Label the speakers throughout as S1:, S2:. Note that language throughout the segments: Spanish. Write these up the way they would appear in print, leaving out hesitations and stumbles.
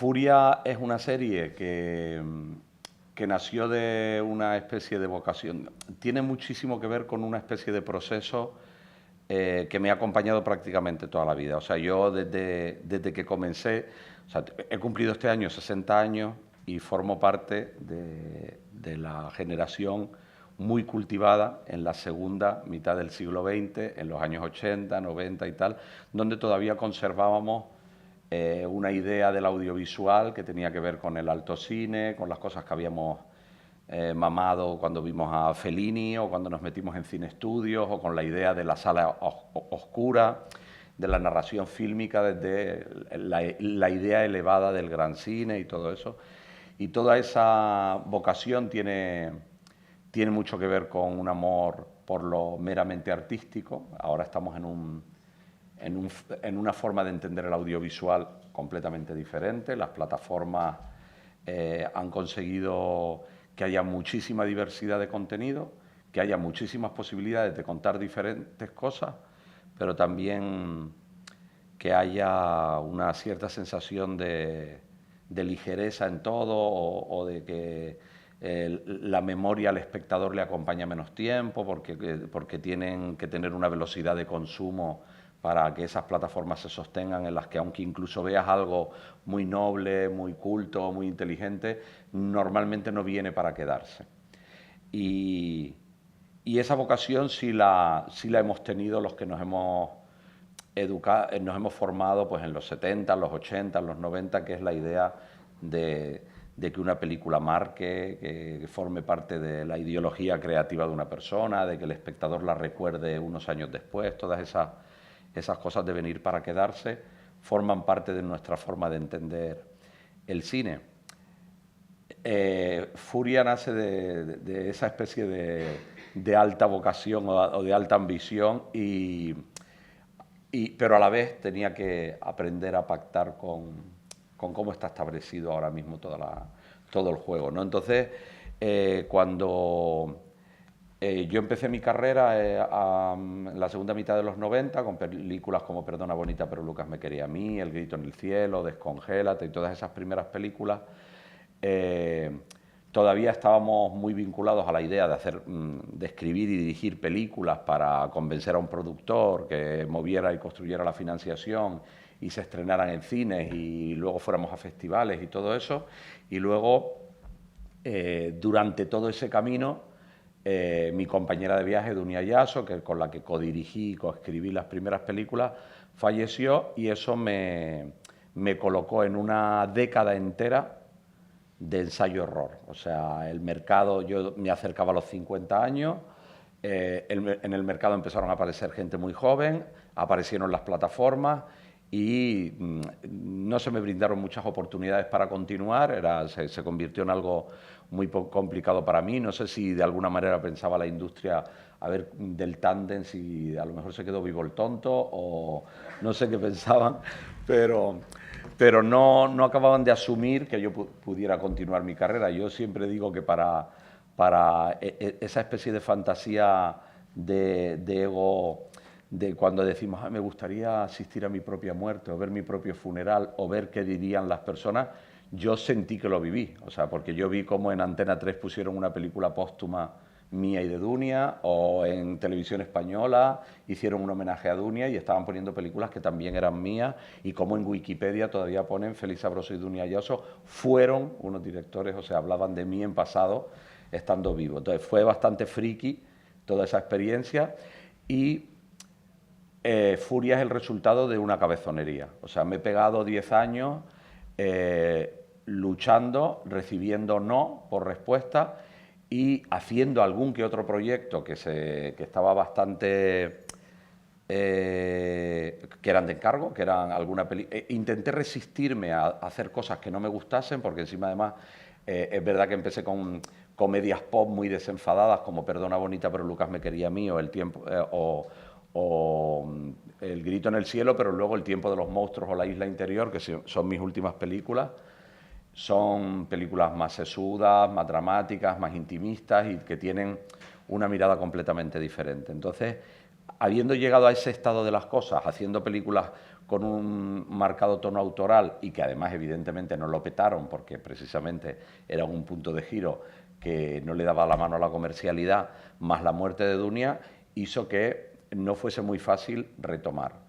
S1: Furia es una serie que nació de una especie de vocación. Tiene muchísimo que ver con una especie de proceso que me ha acompañado prácticamente toda la vida. O sea, yo desde que comencé, o sea, he cumplido este año 60 años y formo parte de la generación muy cultivada en la segunda mitad del siglo XX, en los años 80, 90 y tal, donde todavía conservábamos una idea del audiovisual que tenía que ver con el alto cine, con las cosas que habíamos mamado cuando vimos a Fellini o cuando nos metimos en cine estudios, o con la idea de la sala oscura, de la narración fílmica desde la idea elevada del gran cine y todo eso. Y toda esa vocación tiene mucho que ver con un amor por lo meramente artístico. Ahora estamos en una forma de entender el audiovisual completamente diferente. Las plataformas han conseguido que haya muchísima diversidad de contenido, que haya muchísimas posibilidades de contar diferentes cosas, pero también que haya una cierta sensación de ligereza en todo, o de que la memoria al espectador le acompaña menos tiempo, porque tienen que tener una velocidad de consumo para que esas plataformas se sostengan, en las que aunque incluso veas algo muy noble, muy culto, muy inteligente, normalmente no viene para quedarse. Y esa vocación sí la hemos tenido los que nos hemos formado pues en los 70, los 80, los 90, que es la idea de que una película marque, que forme parte de la ideología creativa de una persona, de que el espectador la recuerde unos años después. Todas esas cosas de venir para quedarse forman parte de nuestra forma de entender el cine. Furia nace de esa especie de alta vocación o de alta ambición, pero a la vez tenía que aprender a pactar con cómo está establecido ahora mismo todo el juego, ¿no? Entonces, cuando yo empecé mi carrera en la segunda mitad de los 90 con películas como Perdona bonita pero Lucas me quería a mí, El grito en el cielo, Descongélate y todas esas primeras películas. Todavía estábamos muy vinculados a la idea de escribir y dirigir películas para convencer a un productor que moviera y construyera la financiación y se estrenaran en cines y luego fuéramos a festivales y todo eso. Y luego, durante todo ese camino, mi compañera de viaje, Dunia Yasso, con la que codirigí y coescribí las primeras películas, falleció, y eso me colocó en una década entera de ensayo-error. O sea, el mercado, yo me acercaba a los 50 años, en el mercado empezaron a aparecer gente muy joven, aparecieron las plataformas y no se me brindaron muchas oportunidades para continuar. Se convirtió en algo muy complicado para mí. No sé si de alguna manera pensaba la industria del tándem, si a lo mejor se quedó vivo el tonto, o no sé qué pensaban, pero no acababan de asumir que yo pudiera continuar mi carrera. Yo siempre digo que para esa especie de fantasía de ego, de cuando decimos me gustaría asistir a mi propia muerte, o ver mi propio funeral, o ver qué dirían las personas, yo sentí que lo viví. O sea, porque yo vi cómo en Antena 3 pusieron una película póstuma mía y de Dunia, o en Televisión Española hicieron un homenaje a Dunia y estaban poniendo películas que también eran mías, y como en Wikipedia todavía ponen Félix Sabroso y Dunia Yasso fueron unos directores, o sea, hablaban de mí en pasado estando vivo. Entonces fue bastante friki toda esa experiencia, y Furia es el resultado de una cabezonería. O sea, me he pegado 10 años luchando, recibiendo no por respuesta y haciendo algún que otro proyecto que estaba bastante... que eran de encargo, que eran alguna película. Intenté resistirme a hacer cosas que no me gustasen, porque encima además es verdad que empecé con comedias pop muy desenfadadas, como Perdona bonita pero Lucas me quería a mí, o El tiempo... o El grito en el cielo, pero luego El tiempo de los monstruos o La isla interior, que son mis últimas películas, son películas más sesudas, más dramáticas, más intimistas, y que tienen una mirada completamente diferente. Entonces, habiendo llegado a ese estado de las cosas, haciendo películas con un marcado tono autoral y que además evidentemente no lo petaron porque precisamente era un punto de giro que no le daba la mano a la comercialidad, más la muerte de Dunia, hizo que no fuese muy fácil retomar.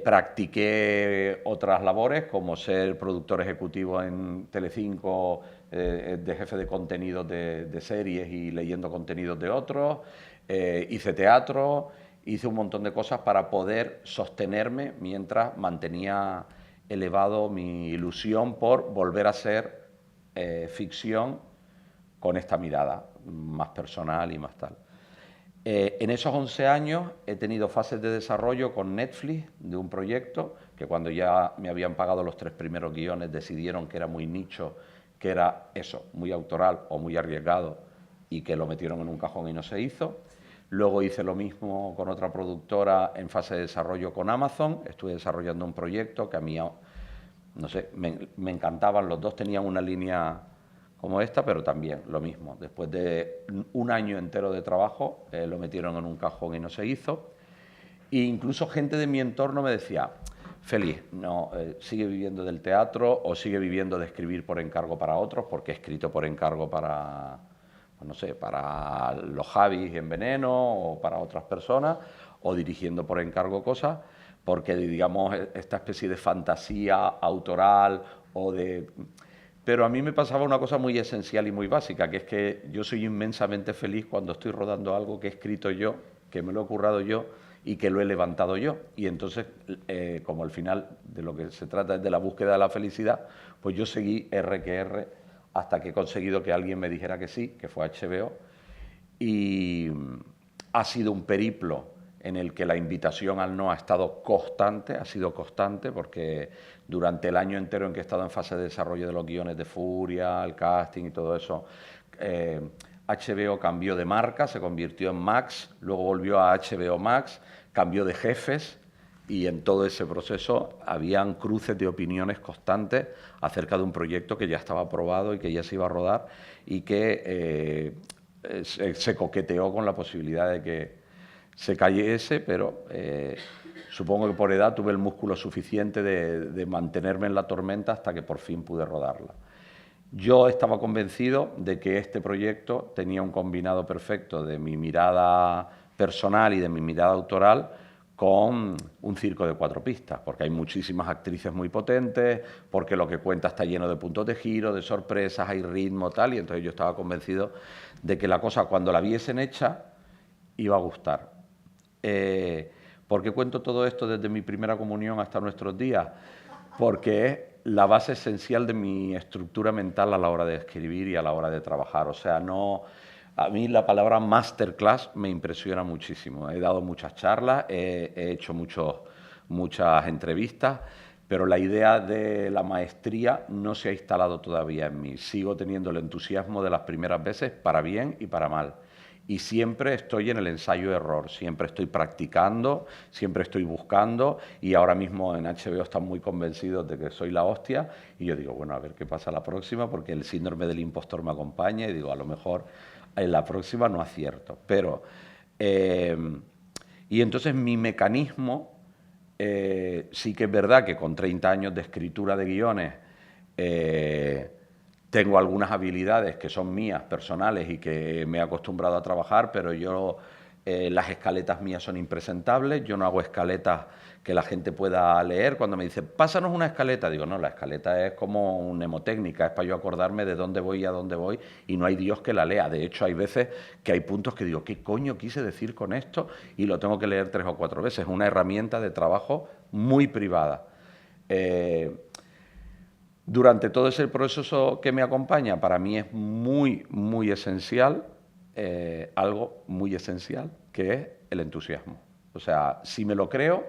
S1: Practiqué otras labores como ser productor ejecutivo en Telecinco, de jefe de contenidos de series y leyendo contenidos de otros, hice teatro, hice un montón de cosas para poder sostenerme mientras mantenía elevado mi ilusión por volver a ser ficción con esta mirada más personal y más tal. En esos 11 años he tenido fases de desarrollo con Netflix de un proyecto que cuando ya me habían pagado los 3 primeros guiones decidieron que era muy nicho, que era eso, muy autoral o muy arriesgado y que lo metieron en un cajón y no se hizo. Luego hice lo mismo con otra productora en fase de desarrollo con Amazon. Estuve desarrollando un proyecto que a mí, no sé, me encantaban. Los dos tenían una línea como esta, pero también lo mismo. Después de un año entero de trabajo, lo metieron en un cajón y no se hizo. E incluso gente de mi entorno me decía, Félix, no, sigue viviendo del teatro o sigue viviendo de escribir por encargo para otros, porque he escrito por encargo para, no sé, para los Javis en Veneno o para otras personas, o dirigiendo por encargo cosas, porque, digamos, esta especie de fantasía autoral o de... Pero a mí me pasaba una cosa muy esencial y muy básica, que es que yo soy inmensamente feliz cuando estoy rodando algo que he escrito yo, que me lo he currado yo y que lo he levantado yo. Y entonces, como al final de lo que se trata es de la búsqueda de la felicidad, pues yo seguí R que R hasta que he conseguido que alguien me dijera que sí, que fue HBO. Y ha sido un periplo en el que la invitación al no ha estado constante, ha sido constante, porque durante el año entero en que he estado en fase de desarrollo de los guiones de Furia, el casting y todo eso, HBO cambió de marca, se convirtió en Max, luego volvió a HBO Max, cambió de jefes y en todo ese proceso habían cruces de opiniones constantes acerca de un proyecto que ya estaba aprobado y que ya se iba a rodar y que se coqueteó con la posibilidad de que se cayese, pero supongo que por edad tuve el músculo suficiente de mantenerme en la tormenta hasta que por fin pude rodarla. Yo estaba convencido de que este proyecto tenía un combinado perfecto de mi mirada personal y de mi mirada autoral con un circo de 4 pistas, porque hay muchísimas actrices muy potentes, porque lo que cuenta está lleno de puntos de giro, de sorpresas, hay ritmo, tal, y entonces yo estaba convencido de que la cosa, cuando la viesen hecha, iba a gustar. ¿Por qué cuento todo esto desde mi primera comunión hasta nuestros días? Porque es la base esencial de mi estructura mental a la hora de escribir y a la hora de trabajar. O sea, no, a mí la palabra masterclass me impresiona muchísimo. He dado muchas charlas, he hecho muchas entrevistas, pero la idea de la maestría no se ha instalado todavía en mí. Sigo teniendo el entusiasmo de las primeras veces, para bien y para mal. Y siempre estoy en el ensayo-error, siempre estoy practicando, siempre estoy buscando y ahora mismo en HBO están muy convencidos de que soy la hostia y yo digo, bueno, a ver qué pasa la próxima porque el síndrome del impostor me acompaña y digo, a lo mejor en la próxima no acierto. Pero, y entonces mi mecanismo, sí que es verdad que con 30 años de escritura de guiones, tengo algunas habilidades que son mías, personales, y que me he acostumbrado a trabajar, pero yo, las escaletas mías son impresentables, yo no hago escaletas que la gente pueda leer. Cuando me dice, pásanos una escaleta, digo, no, la escaleta es como una mnemotécnica, es para yo acordarme de dónde voy y a dónde voy, y no hay Dios que la lea. De hecho, hay veces que hay puntos que digo, ¿qué coño quise decir con esto? Y lo tengo que leer 3 o 4 veces. Es una herramienta de trabajo muy privada. Durante todo ese proceso que me acompaña, para mí es muy, muy esencial, algo muy esencial, que es el entusiasmo. O sea, si me lo creo,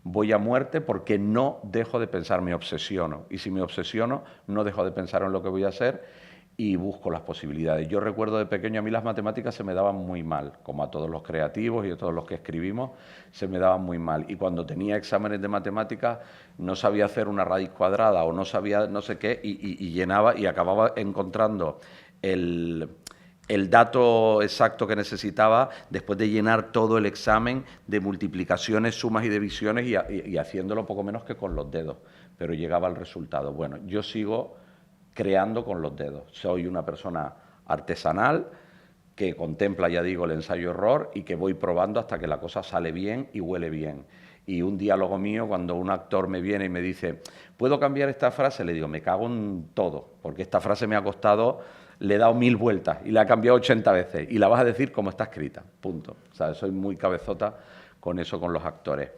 S1: voy a muerte porque no dejo de pensar, me obsesiono. Y si me obsesiono, no dejo de pensar en lo que voy a hacer y busco las posibilidades. Yo recuerdo de pequeño, a mí las matemáticas se me daban muy mal, como a todos los creativos y a todos los que escribimos, se me daban muy mal. Y cuando tenía exámenes de matemáticas, no sabía hacer una raíz cuadrada o no sabía no sé qué, y llenaba y acababa encontrando el dato exacto que necesitaba después de llenar todo el examen de multiplicaciones, sumas y divisiones y haciéndolo poco menos que con los dedos, pero llegaba al resultado. Bueno, yo sigo creando con los dedos. Soy una persona artesanal que contempla, ya digo, el ensayo-error y que voy probando hasta que la cosa sale bien y huele bien. Y un diálogo mío, cuando un actor me viene y me dice, ¿puedo cambiar esta frase? Le digo, me cago en todo, porque esta frase me ha costado, le he dado 1000 vueltas y la he cambiado 80 veces y la vas a decir como está escrita, punto. O sea, soy muy cabezota con eso, con los actores.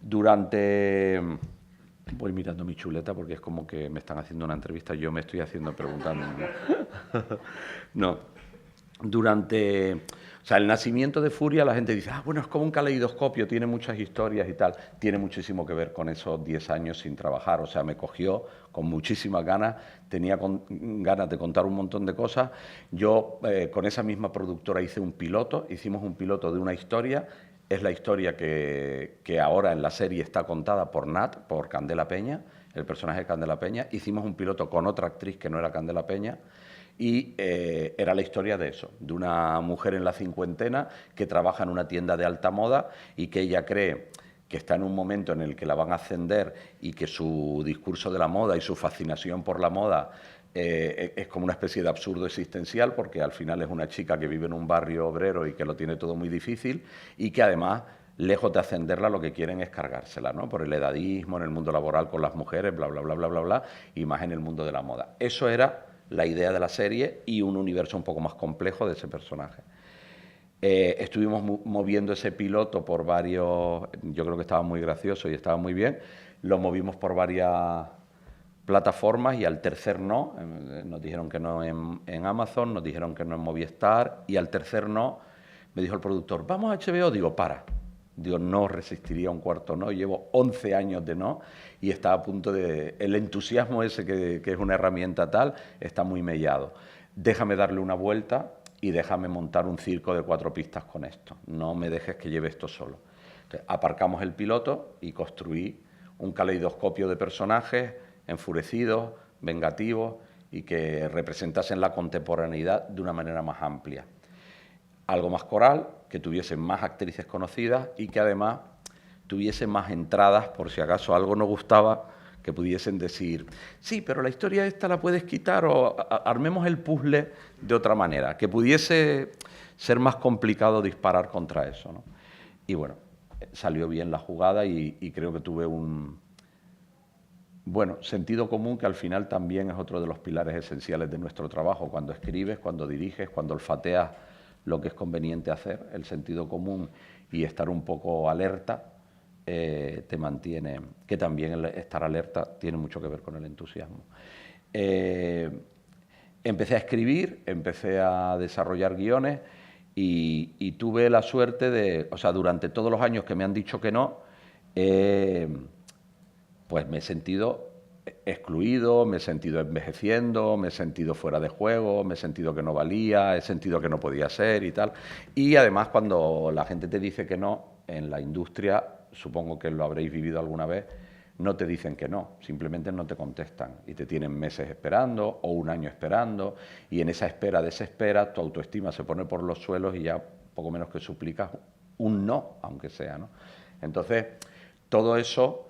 S1: Durante... Voy mirando mi chuleta porque es como que me están haciendo una entrevista y yo me estoy haciendo preguntando. No. Durante... O sea, el nacimiento de Furia, la gente dice, bueno, es como un caleidoscopio, tiene muchas historias y tal. Tiene muchísimo que ver con esos 10 años sin trabajar. O sea, me cogió con muchísimas ganas, tenía ganas de contar un montón de cosas. Yo, con esa misma productora, hicimos un piloto de una historia. Es la historia que ahora en la serie está contada por Nat, por Candela Peña, el personaje de Candela Peña. Hicimos un piloto con otra actriz que no era Candela Peña y era la historia de eso, de una mujer en la cincuentena que trabaja en una tienda de alta moda y que ella cree que está en un momento en el que la van a ascender y que su discurso de la moda y su fascinación por la moda es como una especie de absurdo existencial, porque al final es una chica que vive en un barrio obrero y que lo tiene todo muy difícil y que además, lejos de ascenderla, lo que quieren es cargársela, ¿no? Por el edadismo, en el mundo laboral con las mujeres, bla, bla, bla, bla, bla, bla, y más en el mundo de la moda. Eso era la idea de la serie y un universo un poco más complejo de ese personaje. Estuvimos moviendo ese piloto por varios... Yo creo que estaba muy gracioso y estaba muy bien. Lo movimos por varias plataformas y al tercer no, nos dijeron que no en Amazon, nos dijeron que no en Movistar y al tercer no me dijo el productor, vamos a HBO, digo, digo, no resistiría un cuarto no, llevo 11 años de no y está a punto de, el entusiasmo ese que es una herramienta tal, está muy mellado, déjame darle una vuelta y déjame montar un circo de 4 pistas con esto, no me dejes que lleve esto solo. Entonces, aparcamos el piloto y construí un caleidoscopio de personajes enfurecidos, vengativos y que representasen la contemporaneidad de una manera más amplia. Algo más coral, que tuviese más actrices conocidas y que además tuviese más entradas, por si acaso algo no gustaba, que pudiesen decir, sí, pero la historia esta la puedes quitar o armemos el puzzle de otra manera, que pudiese ser más complicado disparar contra eso, ¿no? Y bueno, salió bien la jugada y creo que tuve un... Bueno, sentido común, que al final también es otro de los pilares esenciales de nuestro trabajo. Cuando escribes, cuando diriges, cuando olfateas lo que es conveniente hacer, el sentido común y estar un poco alerta te mantiene, que también el estar alerta tiene mucho que ver con el entusiasmo. Empecé a escribir, empecé a desarrollar guiones y tuve la suerte de, o sea, durante todos los años que me han dicho que no, pues me he sentido excluido, me he sentido envejeciendo, me he sentido fuera de juego, me he sentido que no valía, he sentido que no podía ser y tal. Y además, cuando la gente te dice que no, en la industria, supongo que lo habréis vivido alguna vez, no te dicen que no, simplemente no te contestan y te tienen meses esperando o un año esperando y en esa espera desespera, tu autoestima se pone por los suelos y ya poco menos que suplicas un no, aunque sea, ¿no? Entonces, todo eso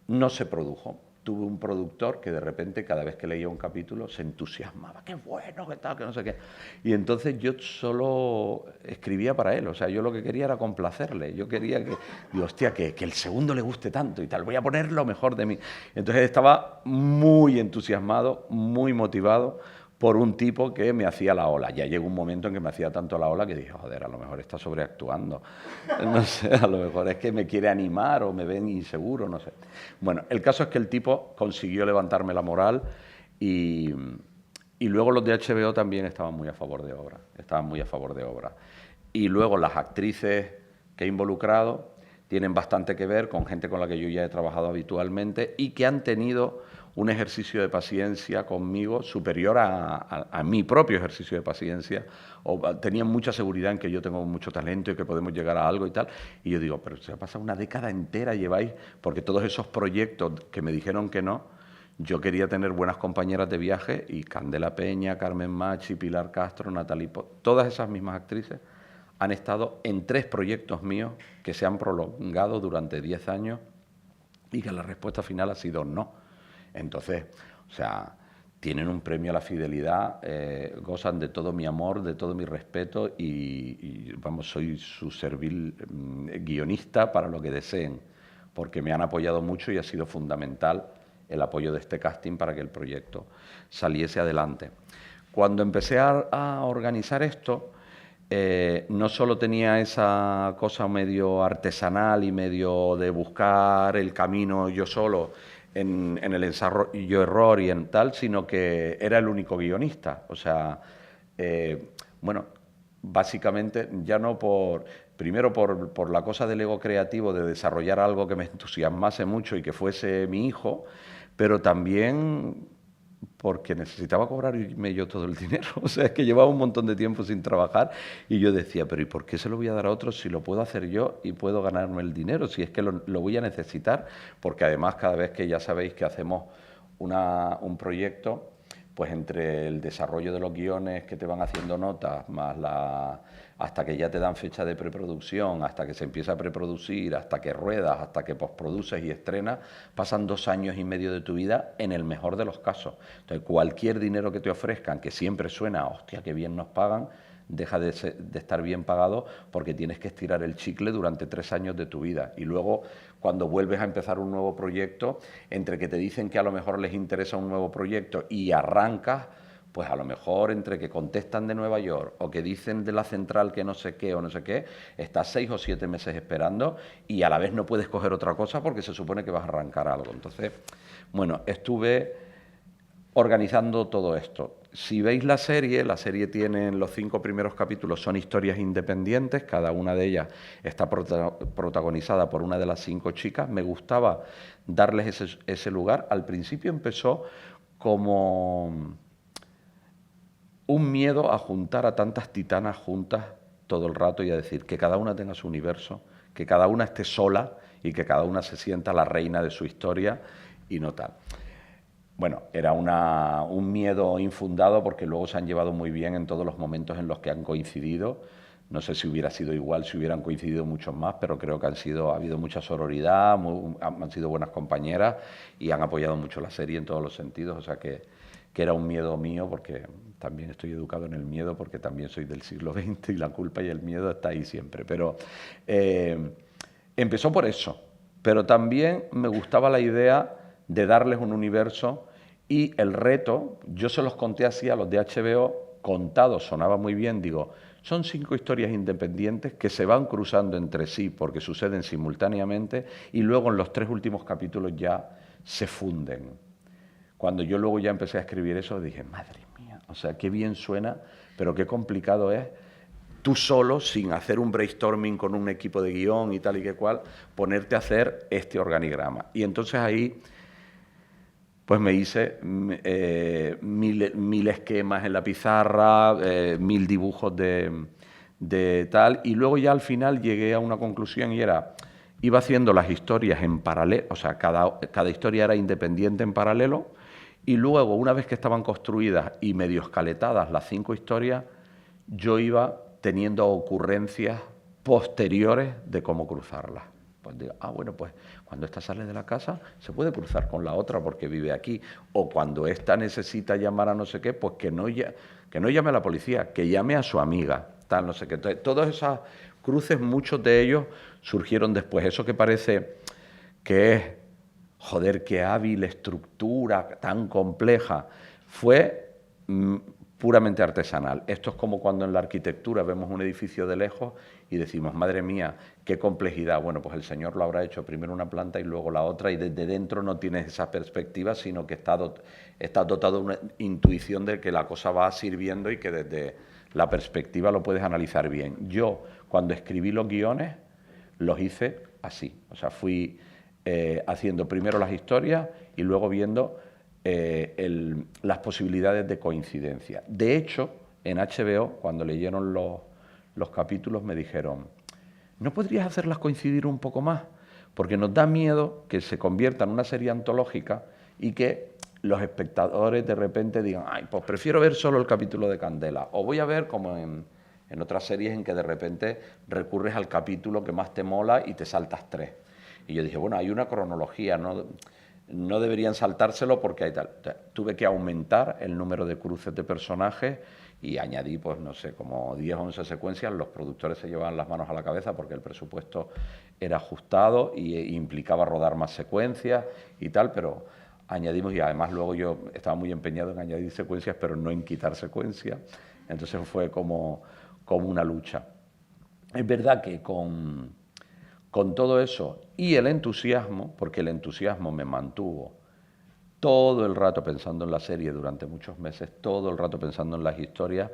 S1: no se produjo. Tuve un productor que de repente, cada vez que leía un capítulo, se entusiasmaba. ¡Qué bueno, qué tal, qué no sé qué! Y entonces yo solo escribía para él. O sea, yo lo que quería era complacerle. Yo quería que, digo, hostia, que el segundo le guste tanto y tal. Voy a poner lo mejor de mí. Entonces estaba muy entusiasmado, muy motivado por un tipo que me hacía la ola. Ya llegó un momento en que me hacía tanto la ola que dije, joder, a lo mejor está sobreactuando. No sé, a lo mejor es que me quiere animar o me ven inseguro, no sé. Bueno, el caso es que el tipo consiguió levantarme la moral y luego los de HBO también estaban muy a favor de obra, estaban muy a favor de obra. Y luego las actrices que he involucrado tienen bastante que ver con gente con la que yo ya he trabajado habitualmente y que han tenido un ejercicio de paciencia conmigo superior a mi propio ejercicio de paciencia, o tenían mucha seguridad en que yo tengo mucho talento y que podemos llegar a algo y tal, y yo digo, pero se ha pasado una década entera, lleváis, porque todos esos proyectos que me dijeron que no, yo quería tener buenas compañeras de viaje y Candela Peña, Carmen Machi, Pilar Castro, Natalie todas esas mismas actrices han estado en 3 proyectos míos que se han prolongado durante 10 años y que la respuesta final ha sido no. Entonces, o sea, tienen un premio a la fidelidad, gozan de todo mi amor, de todo mi respeto y vamos, soy su servil guionista para lo que deseen, porque me han apoyado mucho y ha sido fundamental el apoyo de este casting para que el proyecto saliese adelante. Cuando empecé a organizar esto, no solo tenía esa cosa medio artesanal y medio de buscar el camino yo solo en el ensayo-error y en tal, sino que era el único guionista. O sea, bueno, básicamente ya no primero por la cosa del ego creativo de desarrollar algo que me entusiasmase mucho y que fuese mi hijo, pero también porque necesitaba cobrarme yo todo el dinero. O sea, es que llevaba un montón de tiempo sin trabajar y yo decía, pero ¿y por qué se lo voy a dar a otros si lo puedo hacer yo y puedo ganarme el dinero? Si es que lo voy a necesitar, porque además cada vez que ya sabéis que hacemos un proyecto, pues entre el desarrollo de los guiones que te van haciendo notas, más hasta que ya te dan fecha de preproducción, hasta que se empieza a preproducir, hasta que ruedas, hasta que postproduces y estrenas, pasan 2 años y medio de tu vida en el mejor de los casos. Entonces, cualquier dinero que te ofrezcan, que siempre suena, hostia, qué bien nos pagan, deja de estar bien pagado porque tienes que estirar el chicle durante 3 años de tu vida. Y luego, cuando vuelves a empezar un nuevo proyecto, entre que te dicen que a lo mejor les interesa un nuevo proyecto y arrancas, pues a lo mejor entre que contestan de Nueva York o que dicen de la central que no sé qué o no sé qué, estás 6 o 7 meses esperando y a la vez no puedes coger otra cosa porque se supone que vas a arrancar algo. Entonces, bueno, estuve organizando todo esto. Si veis la serie tiene los 5 primeros capítulos, son historias independientes, cada una de ellas está protagonizada por una de las 5 chicas. Me gustaba darles ese lugar. Al principio empezó como un miedo a juntar a tantas titanas juntas todo el rato y a decir que cada una tenga su universo, que cada una esté sola y que cada una se sienta la reina de su historia y no tal. Bueno, era un miedo infundado porque luego se han llevado muy bien en todos los momentos en los que han coincidido. No sé si hubiera sido igual si hubieran coincidido muchos más, pero creo que ha habido mucha sororidad, han sido buenas compañeras y han apoyado mucho la serie en todos los sentidos. O sea que era un miedo mío, porque también estoy educado en el miedo, porque también soy del siglo XX y la culpa y el miedo está ahí siempre. Pero empezó por eso, pero también me gustaba la idea de darles un universo y el reto, yo se los conté así a los de HBO, contado sonaba muy bien, digo, son 5 historias independientes que se van cruzando entre sí porque suceden simultáneamente y luego en los 3 últimos capítulos ya se funden. Cuando yo luego ya empecé a escribir eso, dije, madre mía, o sea, qué bien suena, pero qué complicado es tú solo, sin hacer un brainstorming con un equipo de guión y tal y que cual, ponerte a hacer este organigrama. Y entonces ahí pues me hice 1000 esquemas en la pizarra, 1000 dibujos de tal, y luego ya al final llegué a una conclusión y iba haciendo las historias en paralelo, o sea, cada historia era independiente en paralelo, y luego, una vez que estaban construidas y medio escaletadas las 5 historias, yo iba teniendo ocurrencias posteriores de cómo cruzarlas. Pues digo, bueno, pues cuando esta sale de la casa se puede cruzar con la otra porque vive aquí. O cuando esta necesita llamar a no sé qué, pues que no llame a la policía, que llame a su amiga, tal, no sé qué. Entonces, todos esos cruces, muchos de ellos surgieron después. Eso que parece que es, joder, qué hábil estructura tan compleja, fue puramente artesanal. Esto es como cuando en la arquitectura vemos un edificio de lejos y decimos, madre mía, qué complejidad. Bueno, pues el señor lo habrá hecho primero una planta y luego la otra, y desde dentro no tienes esa perspectiva, sino que está dotado de una intuición de que la cosa va sirviendo y que desde la perspectiva lo puedes analizar bien. Yo, cuando escribí los guiones, los hice así. O sea, fui haciendo primero las historias y luego viendo las posibilidades de coincidencia. De hecho, en HBO, cuando leyeron los capítulos, me dijeron, ¿no podrías hacerlas coincidir un poco más? Porque nos da miedo que se convierta en una serie antológica y que los espectadores de repente digan, ay, pues prefiero ver solo el capítulo de Candela, o voy a ver como en otras series en que de repente recurres al capítulo que más te mola y te saltas 3. Y yo dije, bueno, hay una cronología, no deberían saltárselo porque hay tal. Tuve que aumentar el número de cruces de personajes y añadí, pues no sé, como 10 o 11 secuencias. Los productores se llevaban las manos a la cabeza porque el presupuesto era ajustado y implicaba rodar más secuencias y tal, pero añadimos, y además luego yo estaba muy empeñado en añadir secuencias, pero no en quitar secuencias. Entonces fue como una lucha. Es verdad que con todo eso y el entusiasmo, porque el entusiasmo me mantuvo todo el rato pensando en la serie durante muchos meses, todo el rato pensando en las historias,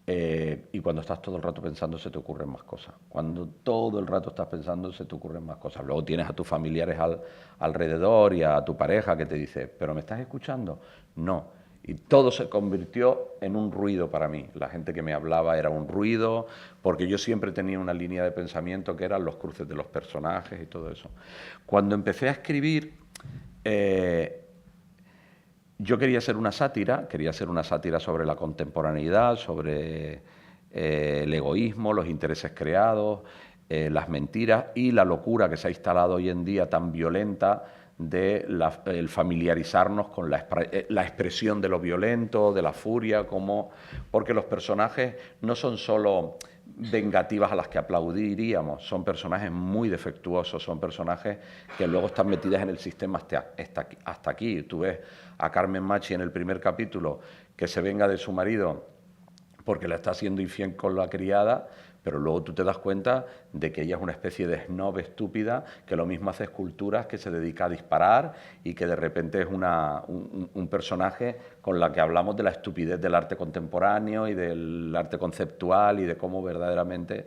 S1: y cuando estás todo el rato pensando se te ocurren más cosas. Cuando todo el rato estás pensando se te ocurren más cosas. Luego tienes a tus familiares alrededor y a tu pareja que te dice, ¿pero me estás escuchando? No. Y todo se convirtió en un ruido para mí. La gente que me hablaba era un ruido, porque yo siempre tenía una línea de pensamiento que eran los cruces de los personajes y todo eso. Cuando empecé a escribir, yo quería hacer una sátira sobre la contemporaneidad, sobre el egoísmo, los intereses creados, las mentiras y la locura que se ha instalado hoy en día tan violenta de el familiarizarnos con la expresión de lo violento, de la furia, porque los personajes no son solo vengativas a las que aplaudiríamos, son personajes muy defectuosos, son personajes que luego están metidas en el sistema hasta aquí. Tú ves a Carmen Machi en el primer capítulo que se venga de su marido porque le está haciendo infiel con la criada, pero luego tú te das cuenta de que ella es una especie de snob estúpida que lo mismo hace esculturas, que se dedica a disparar y que de repente es un personaje con la que hablamos de la estupidez del arte contemporáneo y del arte conceptual y de cómo verdaderamente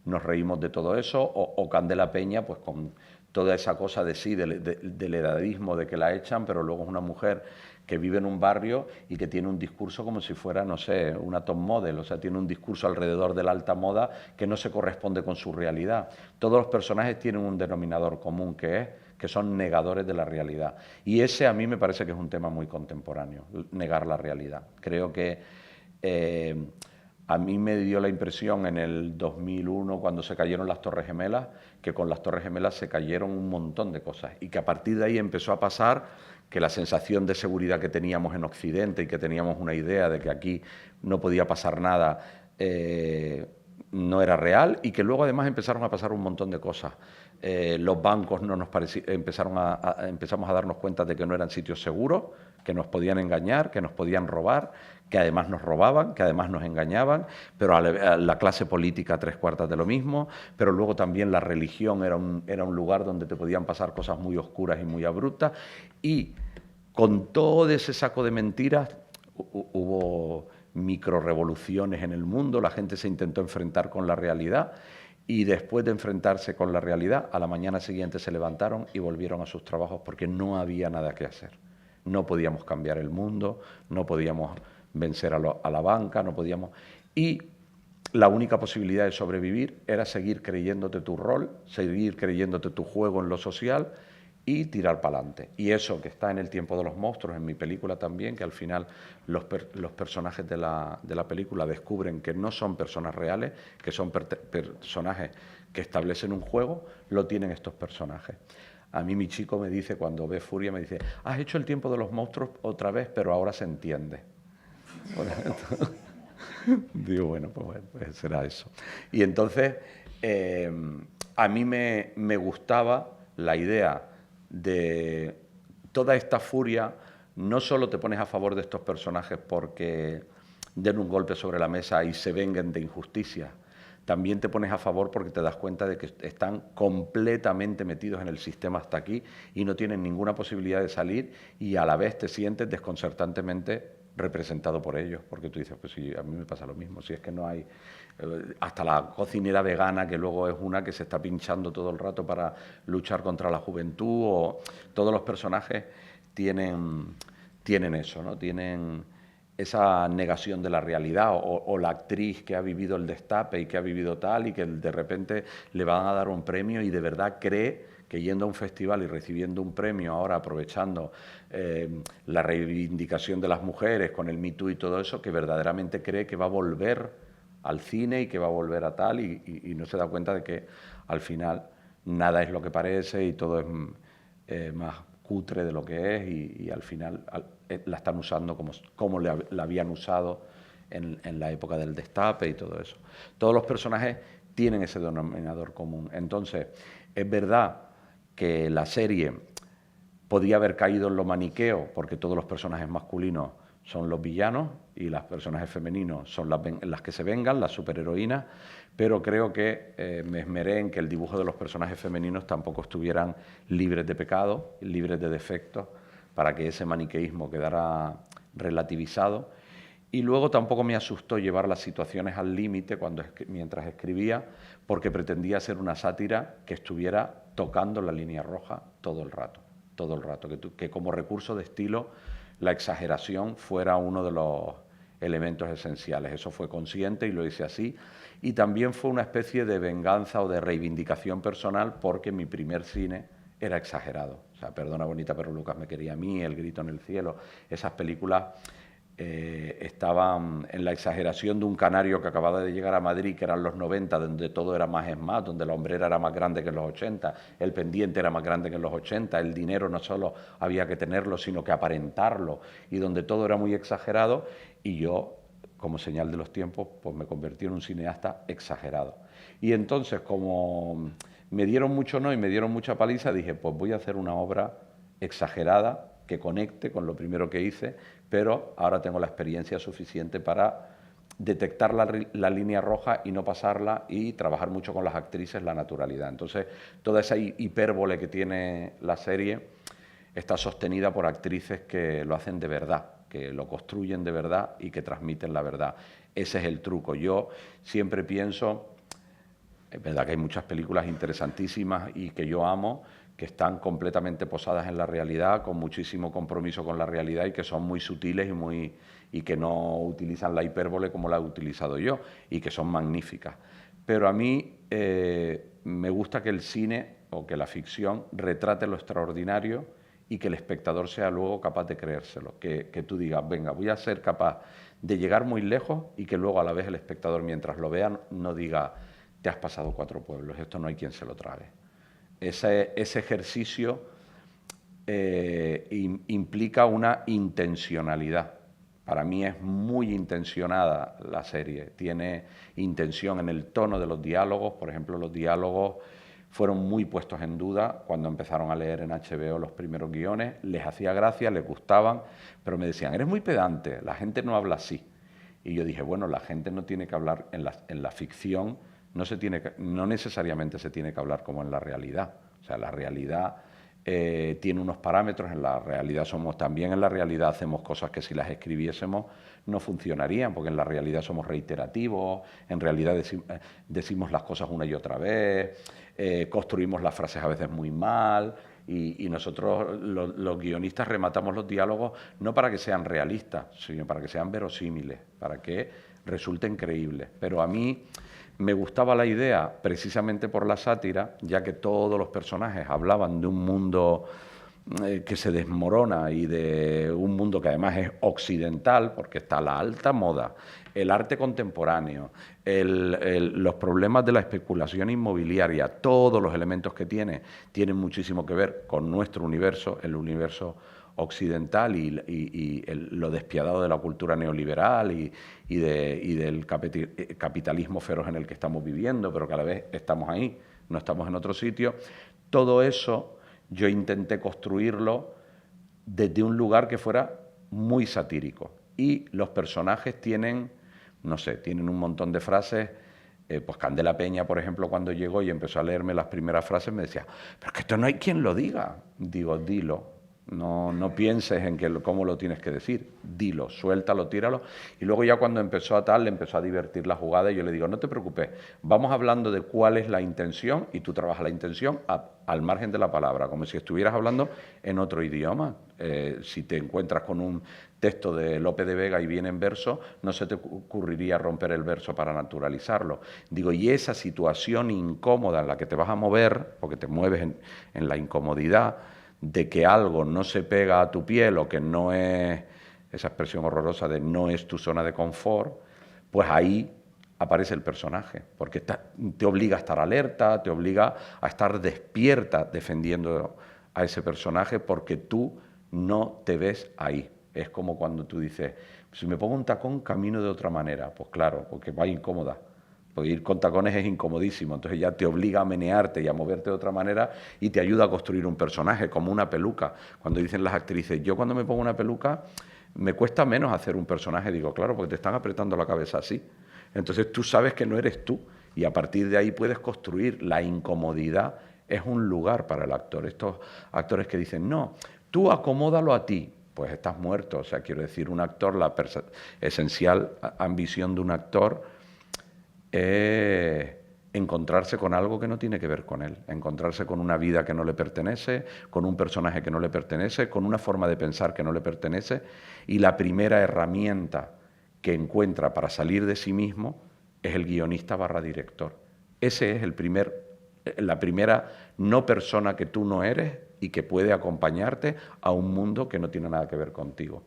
S1: nos reímos de todo eso, o Candela Peña, pues con toda esa cosa de sí, del edadismo, de que la echan, pero luego es una mujer que vive en un barrio y que tiene un discurso como si fuera, no sé, una top model, o sea, tiene un discurso alrededor de la alta moda que no se corresponde con su realidad. Todos los personajes tienen un denominador común que son negadores de la realidad. Y ese a mí me parece que es un tema muy contemporáneo, negar la realidad. Creo que a mí me dio la impresión en el 2001, cuando se cayeron las Torres Gemelas, que con las Torres Gemelas se cayeron un montón de cosas y que a partir de ahí empezó a pasar que la sensación de seguridad que teníamos en Occidente y que teníamos una idea de que aquí no podía pasar nada, no era real, y que luego además empezaron a pasar un montón de cosas. Los bancos no nos empezamos a darnos cuenta de que no eran sitios seguros, que nos podían engañar, que nos podían robar, que además nos robaban, que además nos engañaban, pero a la clase política 3/4 de lo mismo, pero luego también la religión era un lugar donde te podían pasar cosas muy oscuras y muy abruptas, y con todo ese saco de mentiras hubo microrevoluciones en el mundo, la gente se intentó enfrentar con la realidad, y después de enfrentarse con la realidad, a la mañana siguiente se levantaron y volvieron a sus trabajos porque no había nada que hacer. No podíamos cambiar el mundo, no podíamos vencer a la banca, no podíamos... Y la única posibilidad de sobrevivir era seguir creyéndote tu rol, seguir creyéndote tu juego en lo social y tirar para adelante. Y eso que está en El tiempo de los monstruos, en mi película también, que al final los personajes de la película descubren que no son personas reales, que son personajes que establecen un juego, lo tienen estos personajes. A mí mi chico me dice, cuando ve Furia, me dice, has hecho El tiempo de los monstruos otra vez, pero ahora se entiende. Digo, bueno, pues será eso. Y entonces, a mí me gustaba la idea de toda esta furia. No solo te pones a favor de estos personajes porque den un golpe sobre la mesa y se venguen de injusticia, también te pones a favor porque te das cuenta de que están completamente metidos en el sistema hasta aquí y no tienen ninguna posibilidad de salir, y a la vez te sientes desconcertantemente representado por ellos, porque tú dices, pues sí, a mí me pasa lo mismo, si es que no hay... hasta la cocinera vegana, que luego es una que se está pinchando todo el rato para luchar contra la juventud, o todos los personajes tienen eso, ¿no? Tienen esa negación de la realidad, o la actriz que ha vivido el destape y que ha vivido tal y que de repente le van a dar un premio y de verdad cree que yendo a un festival y recibiendo un premio, ahora aprovechando la reivindicación de las mujeres con el Me Too y todo eso, que verdaderamente cree que va a volver al cine y que va a volver a tal, y no se da cuenta de que al final nada es lo que parece y todo es más cutre de lo que es, y al final la están usando como la habían usado en la época del Destape y todo eso. Todos los personajes tienen ese denominador común. Entonces, es verdad que la serie podía haber caído en lo maniqueo, porque todos los personajes masculinos son los villanos y los personajes femeninos son las que se vengan, las superheroínas, pero creo que me esmeré en que el dibujo de los personajes femeninos tampoco estuvieran libres de pecado, libres de defectos, para que ese maniqueísmo quedara relativizado. Y luego tampoco me asustó llevar las situaciones al límite mientras escribía, porque pretendía ser una sátira que estuviera tocando la línea roja todo el rato, que como recurso de estilo la exageración fuera uno de los elementos esenciales. Eso fue consciente y lo hice así. Y también fue una especie de venganza o de reivindicación personal, porque mi primer cine era exagerado. O sea, Perdona bonita, pero Lucas me quería a mí, El grito en el cielo, esas películas estaban en la exageración de un canario que acababa de llegar a Madrid, que eran los 90, donde todo era más es más, donde la hombrera era más grande que en los 80, el pendiente era más grande que en los 80, el dinero no solo había que tenerlo, sino que aparentarlo, y donde todo era muy exagerado, y yo, como señal de los tiempos, pues me convertí en un cineasta exagerado. Y entonces, como me dieron mucho no y me dieron mucha paliza, dije, pues voy a hacer una obra exagerada que conecte con lo primero que hice, pero ahora tengo la experiencia suficiente para detectar la línea roja y no pasarla, y trabajar mucho con las actrices la naturalidad. Entonces, toda esa hipérbole que tiene la serie está sostenida por actrices que lo hacen de verdad, que lo construyen de verdad y que transmiten la verdad. Ese es el truco. Yo siempre pienso, es verdad que hay muchas películas interesantísimas y que yo amo, que están completamente posadas en la realidad, con muchísimo compromiso con la realidad, y que son muy sutiles y que no utilizan la hipérbole como la he utilizado yo, y que son magníficas. Pero a mí me gusta que el cine o que la ficción retrate lo extraordinario y que el espectador sea luego capaz de creérselo, que tú digas, venga, voy a ser capaz de llegar muy lejos, y que luego a la vez el espectador, mientras lo vea, no diga, te has pasado 4 pueblos, esto no hay quien se lo trague. Ese ejercicio implica una intencionalidad. Para mí es muy intencionada la serie, tiene intención en el tono de los diálogos. Por ejemplo, los diálogos fueron muy puestos en duda cuando empezaron a leer en HBO los primeros guiones. Les hacía gracia, les gustaban, pero me decían, eres muy pedante, la gente no habla así. Y yo dije, bueno, la gente no tiene que hablar en la ficción, no necesariamente se tiene que hablar como en la realidad. O sea, la realidad tiene unos parámetros, en la realidad también en la realidad hacemos cosas que si las escribiésemos no funcionarían, porque en la realidad somos reiterativos, en realidad decimos las cosas una y otra vez, construimos las frases a veces muy mal, y nosotros los guionistas rematamos los diálogos no para que sean realistas, sino para que sean verosímiles, para que resulten creíbles. Pero a mí me gustaba la idea precisamente por la sátira, ya que todos los personajes hablaban de un mundo que se desmorona, y de un mundo que además es occidental, porque está la alta moda, el arte contemporáneo, los problemas de la especulación inmobiliaria, todos los elementos que tienen muchísimo que ver con nuestro universo, el universo occidental, y lo despiadado de la cultura neoliberal y del capitalismo feroz en el que estamos viviendo, pero que a la vez estamos ahí, no estamos en otro sitio. Todo eso yo intenté construirlo desde un lugar que fuera muy satírico, y los personajes tienen, no sé, tienen un montón de frases. Pues Candela Peña, por ejemplo, cuando llegó y empezó a leerme las primeras frases, me decía, pero es que esto no hay quien lo diga. Digo, dilo. No pienses en cómo lo tienes que decir, dilo, suéltalo, tíralo. Y luego ya cuando empezó a tal, le empezó a divertir la jugada y yo le digo, no te preocupes, vamos hablando de cuál es la intención y tú trabajas la intención al margen de la palabra, como si estuvieras hablando en otro idioma. Si te encuentras con un texto de Lope de Vega y viene en verso, no se te ocurriría romper el verso para naturalizarlo. Digo, y esa situación incómoda en la que te vas a mover, porque te mueves en la incomodidad, de que algo no se pega a tu piel o que no es, esa expresión horrorosa de no es tu zona de confort, pues ahí aparece el personaje, porque te obliga a estar alerta, te obliga a estar despierta defendiendo a ese personaje porque tú no te ves ahí. Es como cuando tú dices, si me pongo un tacón camino de otra manera, pues claro, porque va incómoda. Porque ir con tacones es incomodísimo, entonces ya te obliga a menearte y a moverte de otra manera y te ayuda a construir un personaje, como una peluca. Cuando dicen las actrices, yo cuando me pongo una peluca me cuesta menos hacer un personaje, digo, claro, porque te están apretando la cabeza así. Entonces tú sabes que no eres tú y a partir de ahí puedes construir. La incomodidad es un lugar para el actor. Estos actores que dicen, no, tú acomódalo a ti, pues estás muerto. O sea, quiero decir, un actor, la esencial ambición de un actor encontrarse con algo que no tiene que ver con él, encontrarse con una vida que no le pertenece, con un personaje que no le pertenece, con una forma de pensar que no le pertenece, y la primera herramienta que encuentra para salir de sí mismo es el guionista / director. Ese es la primera no persona que tú no eres y que puede acompañarte a un mundo que no tiene nada que ver contigo.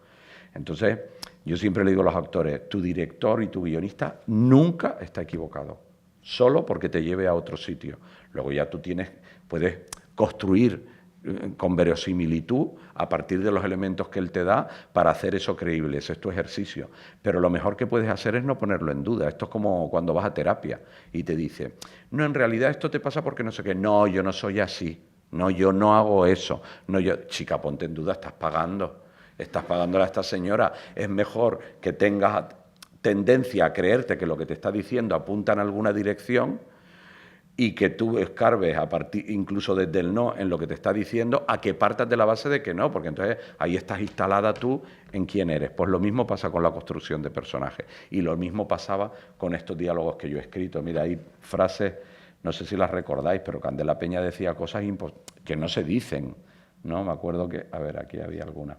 S1: Entonces, yo siempre le digo a los actores, tu director y tu guionista nunca está equivocado, solo porque te lleve a otro sitio. Luego ya tú puedes construir con verosimilitud a partir de los elementos que él te da para hacer eso creíble, ese es tu ejercicio. Pero lo mejor que puedes hacer es no ponerlo en duda. Esto es como cuando vas a terapia y te dice, no, en realidad esto te pasa porque no sé qué. No, yo no soy así. No, yo no hago eso. No, chica, ponte en duda, estás pagándole a esta señora. Es mejor que tengas tendencia a creerte que lo que te está diciendo apunta en alguna dirección y que tú escarbes a partir incluso desde el no en lo que te está diciendo, a que partas de la base de que no, porque entonces ahí estás instalada tú en quién eres. Pues lo mismo pasa con la construcción de personajes y lo mismo pasaba con estos diálogos que yo he escrito. Mira, hay frases, no sé si las recordáis, pero Candela Peña decía cosas que no se dicen, ¿no? Me acuerdo que, a ver, aquí había alguna.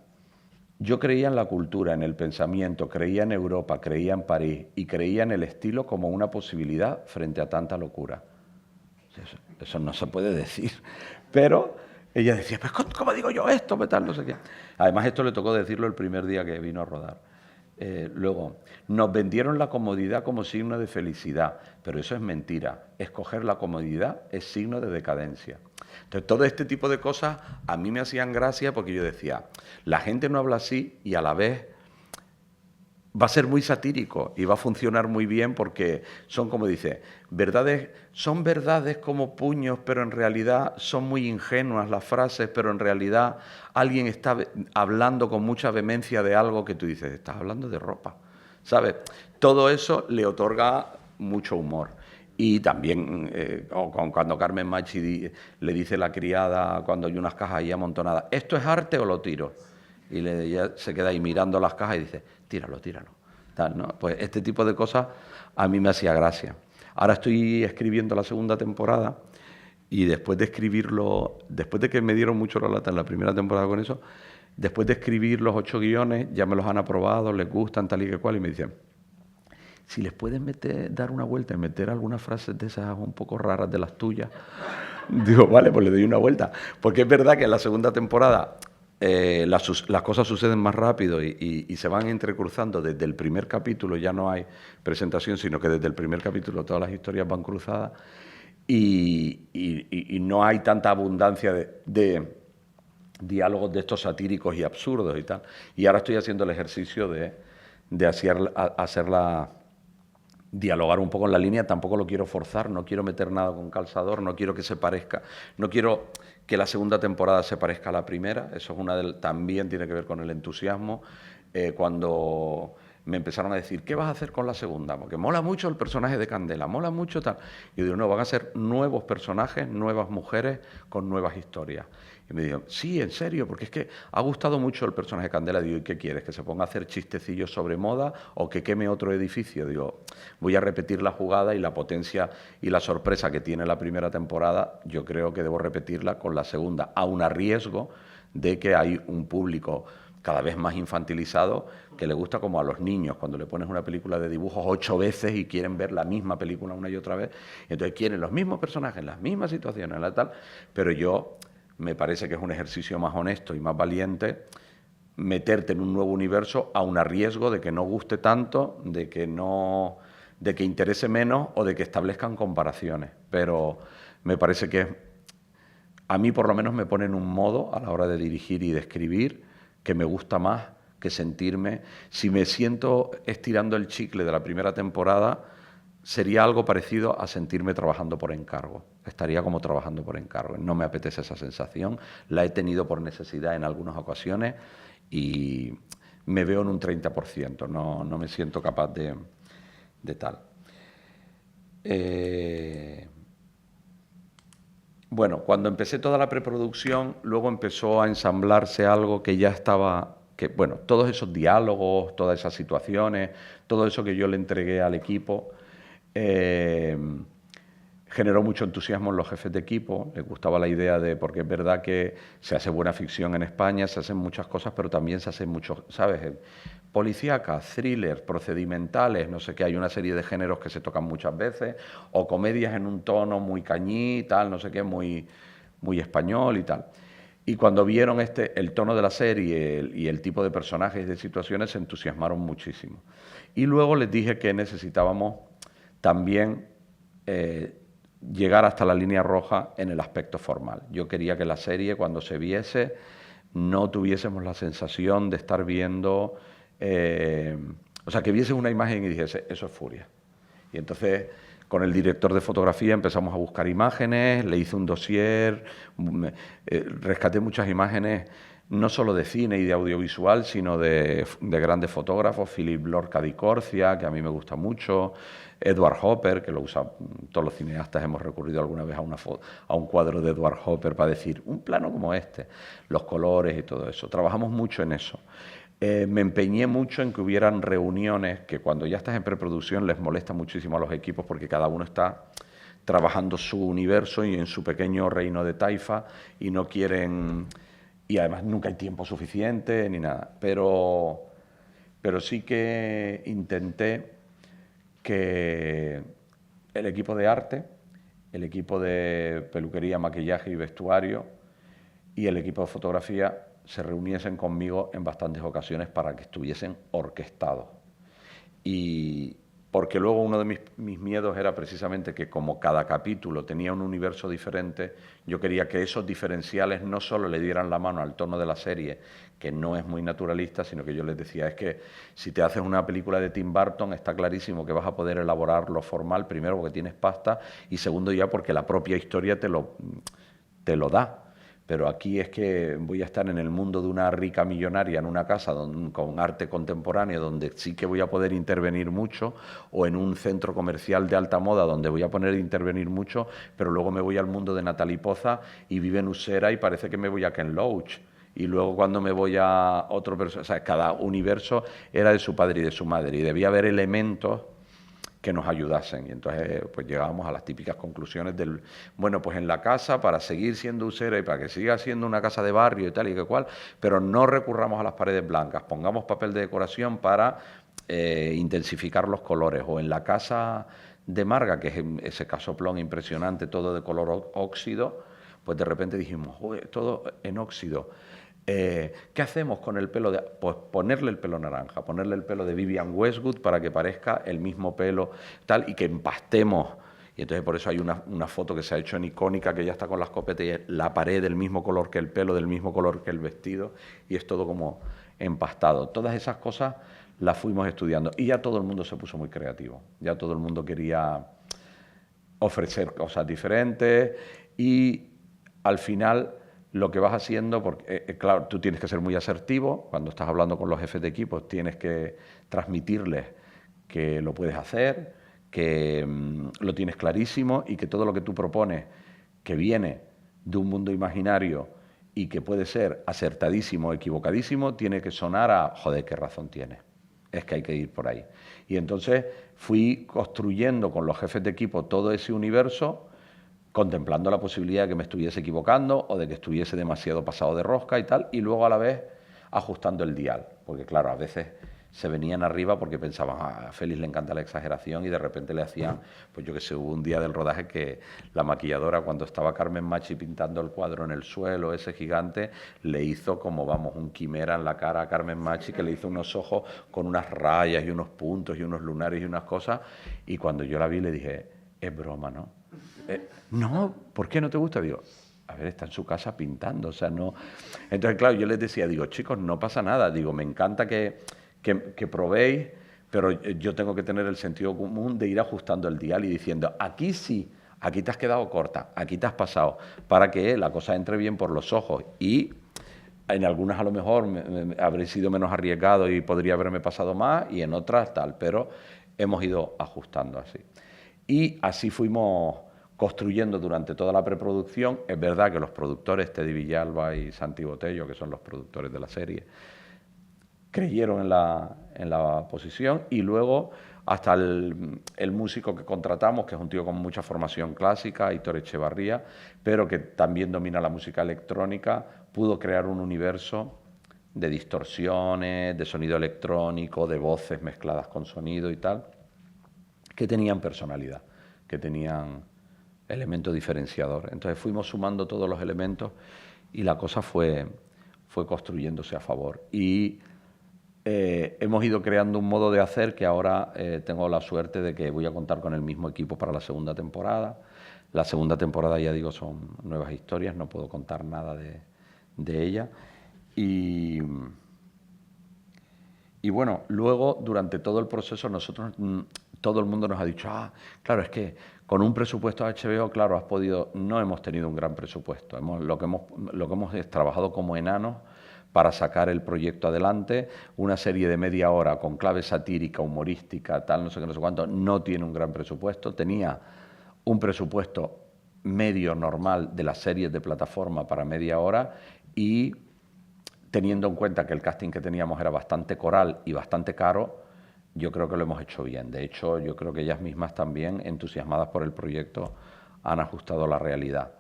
S1: Yo creía en la cultura, en el pensamiento, creía en Europa, creía en París y creía en el estilo como una posibilidad frente a tanta locura. Eso no se puede decir. Pero ella decía, pues ¿cómo digo yo esto? Tal, no sé qué. Además, esto le tocó decirlo el primer día que vino a rodar. Luego, nos vendieron la comodidad como signo de felicidad, pero eso es mentira. Escoger la comodidad es signo de decadencia. Entonces, todo este tipo de cosas a mí me hacían gracia porque yo decía, la gente no habla así y a la vez va a ser muy satírico y va a funcionar muy bien porque son, como dice, son verdades como puños, pero en realidad son muy ingenuas las frases, pero en realidad alguien está hablando con mucha vehemencia de algo que tú dices, estás hablando de ropa, ¿sabes? Todo eso le otorga mucho humor. Y también cuando Carmen Machi le dice a la criada, cuando hay unas cajas ahí amontonadas, ¿esto es arte o lo tiro? Y ella se queda ahí mirando las cajas y dice, tíralo. Tal, ¿no? Pues este tipo de cosas a mí me hacía gracia. Ahora estoy escribiendo la segunda temporada y después de escribirlo, después de que me dieron mucho la lata en la primera temporada con eso, después de escribir los 8 guiones, ya me los han aprobado, les gustan tal y que cual, y me dicen, si les puedes dar una vuelta y meter algunas frases de esas un poco raras de las tuyas, digo, vale, pues le doy una vuelta. Porque es verdad que en la segunda temporada las cosas suceden más rápido y se van entrecruzando. Desde el primer capítulo ya no hay presentación, sino que desde el primer capítulo todas las historias van cruzadas y no hay tanta abundancia de diálogos de estos satíricos y absurdos y tal. Y ahora estoy haciendo el ejercicio de hacerla dialogar un poco en la línea, tampoco lo quiero forzar, no quiero meter nada con calzador, no quiero que se parezca, no quiero que la segunda temporada se parezca a la primera, eso es también tiene que ver con el entusiasmo. Cuando me empezaron a decir, ¿qué vas a hacer con la segunda? Porque mola mucho el personaje de Candela, mola mucho tal. Y yo digo, no, van a ser nuevos personajes, nuevas mujeres con nuevas historias. Y me dijeron, sí, en serio, porque es que ha gustado mucho el personaje de Candela. Digo, ¿y qué quieres? ¿Que se ponga a hacer chistecillos sobre moda o que queme otro edificio? Digo, voy a repetir la jugada y la potencia y la sorpresa que tiene la primera temporada, yo creo que debo repetirla con la segunda, aun a riesgo de que hay un público cada vez más infantilizado que le gusta como a los niños, cuando le pones una película de dibujos 8 veces y quieren ver la misma película una y otra vez, entonces quieren los mismos personajes, las mismas situaciones, la tal, pero yo me parece que es un ejercicio más honesto y más valiente meterte en un nuevo universo aun a riesgo de que no guste tanto, de que interese menos o de que establezcan comparaciones, pero me parece que a mí por lo menos me pone en un modo a la hora de dirigir y de escribir que me gusta más que sentirme. Si me siento estirando el chicle de la primera temporada, sería algo parecido a sentirme trabajando por encargo. Estaría como trabajando por encargo. No me apetece esa sensación. La he tenido por necesidad en algunas ocasiones y me veo en un 30%. No me siento capaz de tal. Bueno, cuando empecé toda la preproducción, luego empezó a ensamblarse algo que ya estaba, bueno, todos esos diálogos, todas esas situaciones, todo eso que yo le entregué al equipo, generó mucho entusiasmo en los jefes de equipo, les gustaba la idea porque es verdad que se hace buena ficción en España, se hacen muchas cosas, pero también se hacen muchos, ¿sabes? Policíacas, thrillers, procedimentales, no sé qué, hay una serie de géneros que se tocan muchas veces, o comedias en un tono muy cañí, tal, no sé qué, muy español y tal. Y cuando vieron el tono de la serie y el tipo de personajes y de situaciones, se entusiasmaron muchísimo. Y luego les dije que necesitábamos también llegar hasta la línea roja en el aspecto formal. Yo quería que la serie, cuando se viese, no tuviésemos la sensación de estar viendo... o sea, que viese una imagen y dijese, eso es Furia. Y entonces, con el director de fotografía empezamos a buscar imágenes, le hice un dossier, rescaté muchas imágenes, no solo de cine y de audiovisual, sino de grandes fotógrafos, Philip Lorca di Corcia, que a mí me gusta mucho, Edward Hopper, que lo usa, todos los cineastas hemos recurrido alguna vez a un cuadro de Edward Hopper para decir, un plano como este, los colores y todo eso. Trabajamos mucho en eso. Me empeñé mucho en que hubieran reuniones, que cuando ya estás en preproducción les molesta muchísimo a los equipos porque cada uno está trabajando su universo y en su pequeño reino de taifa y no quieren... Y además nunca hay tiempo suficiente ni nada. Pero sí que intenté que el equipo de arte, el equipo de peluquería, maquillaje y vestuario y el equipo de fotografía se reuniesen conmigo en bastantes ocasiones para que estuviesen orquestados. Y porque luego uno de mis miedos era precisamente que como cada capítulo tenía un universo diferente, yo quería que esos diferenciales no solo le dieran la mano al tono de la serie, que no es muy naturalista, sino que yo les decía, es que si te haces una película de Tim Burton está clarísimo que vas a poder elaborar lo formal, primero porque tienes pasta y segundo ya porque la propia historia te lo da. Pero aquí es que voy a estar en el mundo de una rica millonaria en una casa con arte contemporáneo donde sí que voy a poder intervenir mucho, o en un centro comercial de alta moda donde voy a poder intervenir mucho, pero luego me voy al mundo de Natalie Poza y vive en Usera y parece que me voy a Ken Loach. Y luego cuando me voy a otro personaje, o sea, cada universo era de su padre y de su madre y debía haber elementos que nos ayudasen. Y entonces pues llegábamos a las típicas conclusiones del, bueno, pues en la casa, para seguir siendo Usera y para que siga siendo una casa de barrio y tal y que cual, pero no recurramos a las paredes blancas, pongamos papel de decoración para intensificar los colores. O en la casa de Marga, que es ese casoplón impresionante, todo de color óxido, pues de repente dijimos, todo en óxido. ¿Qué hacemos con el pelo? Pues ponerle el pelo naranja, ponerle el pelo de Vivienne Westwood para que parezca el mismo pelo tal y que empastemos. Y entonces por eso hay una foto que se ha hecho en Icónica, que ella está con las copetas y es la pared del mismo color que el pelo, del mismo color que el vestido, y es todo como empastado. Todas esas cosas las fuimos estudiando y ya todo el mundo se puso muy creativo. Ya todo el mundo quería ofrecer cosas diferentes y al final lo que vas haciendo, porque claro, tú tienes que ser muy asertivo, cuando estás hablando con los jefes de equipo tienes que transmitirles que lo puedes hacer, que lo tienes clarísimo y que todo lo que tú propones, que viene de un mundo imaginario y que puede ser acertadísimo o equivocadísimo, tiene que sonar a, joder, qué razón tienes, es que hay que ir por ahí. Y entonces fui construyendo con los jefes de equipo todo ese universo, contemplando la posibilidad de que me estuviese equivocando o de que estuviese demasiado pasado de rosca y tal, y luego a la vez ajustando el dial, porque claro, a veces se venían arriba porque pensaban, a Félix le encanta la exageración y de repente le hacían, pues yo que sé, hubo un día del rodaje que la maquilladora cuando estaba Carmen Machi pintando el cuadro en el suelo, ese gigante, le hizo como, vamos, un quimera en la cara a Carmen Machi que le hizo unos ojos con unas rayas y unos puntos y unos lunares y unas cosas, y cuando yo la vi le dije, es broma, ¿no? No, ¿por qué no te gusta? Digo, a ver, está en su casa pintando, o sea, no... Entonces, claro, yo les decía, digo, chicos, no pasa nada, digo, me encanta que probéis, pero yo tengo que tener el sentido común de ir ajustando el dial y diciendo, aquí sí, aquí te has quedado corta, aquí te has pasado, para que la cosa entre bien por los ojos. Y en algunas a lo mejor habré sido menos arriesgado y podría haberme pasado más, y en otras tal, pero hemos ido ajustando así. Y así fuimos construyendo durante toda la preproducción. Es verdad que los productores, Teddy Villalba y Santi Botello, que son los productores de la serie, creyeron en la posición, y luego hasta el músico que contratamos, que es un tío con mucha formación clásica, Aitor Echevarría, pero que también domina la música electrónica, pudo crear un universo de distorsiones, de sonido electrónico, de voces mezcladas con sonido y tal, que tenían personalidad, que tenían elemento diferenciador. Entonces fuimos sumando todos los elementos y la cosa fue construyéndose a favor. Y hemos ido creando un modo de hacer que ahora tengo la suerte de que voy a contar con el mismo equipo para la segunda temporada. La segunda temporada, ya digo, son nuevas historias, no puedo contar nada de ella. Y bueno, luego, durante todo el proceso, nosotros, todo el mundo nos ha dicho, claro, es que con un presupuesto de HBO, claro, has podido... No hemos tenido un gran presupuesto. Lo que hemos es trabajado como enanos para sacar el proyecto adelante. Una serie de media hora con clave satírica, humorística, tal, no sé qué, no sé cuánto, no tiene un gran presupuesto. Tenía un presupuesto medio normal de las series de plataforma para media hora, y teniendo en cuenta que el casting que teníamos era bastante coral y bastante caro, yo creo que lo hemos hecho bien. De hecho, yo creo que ellas mismas también, entusiasmadas por el proyecto, han ajustado la realidad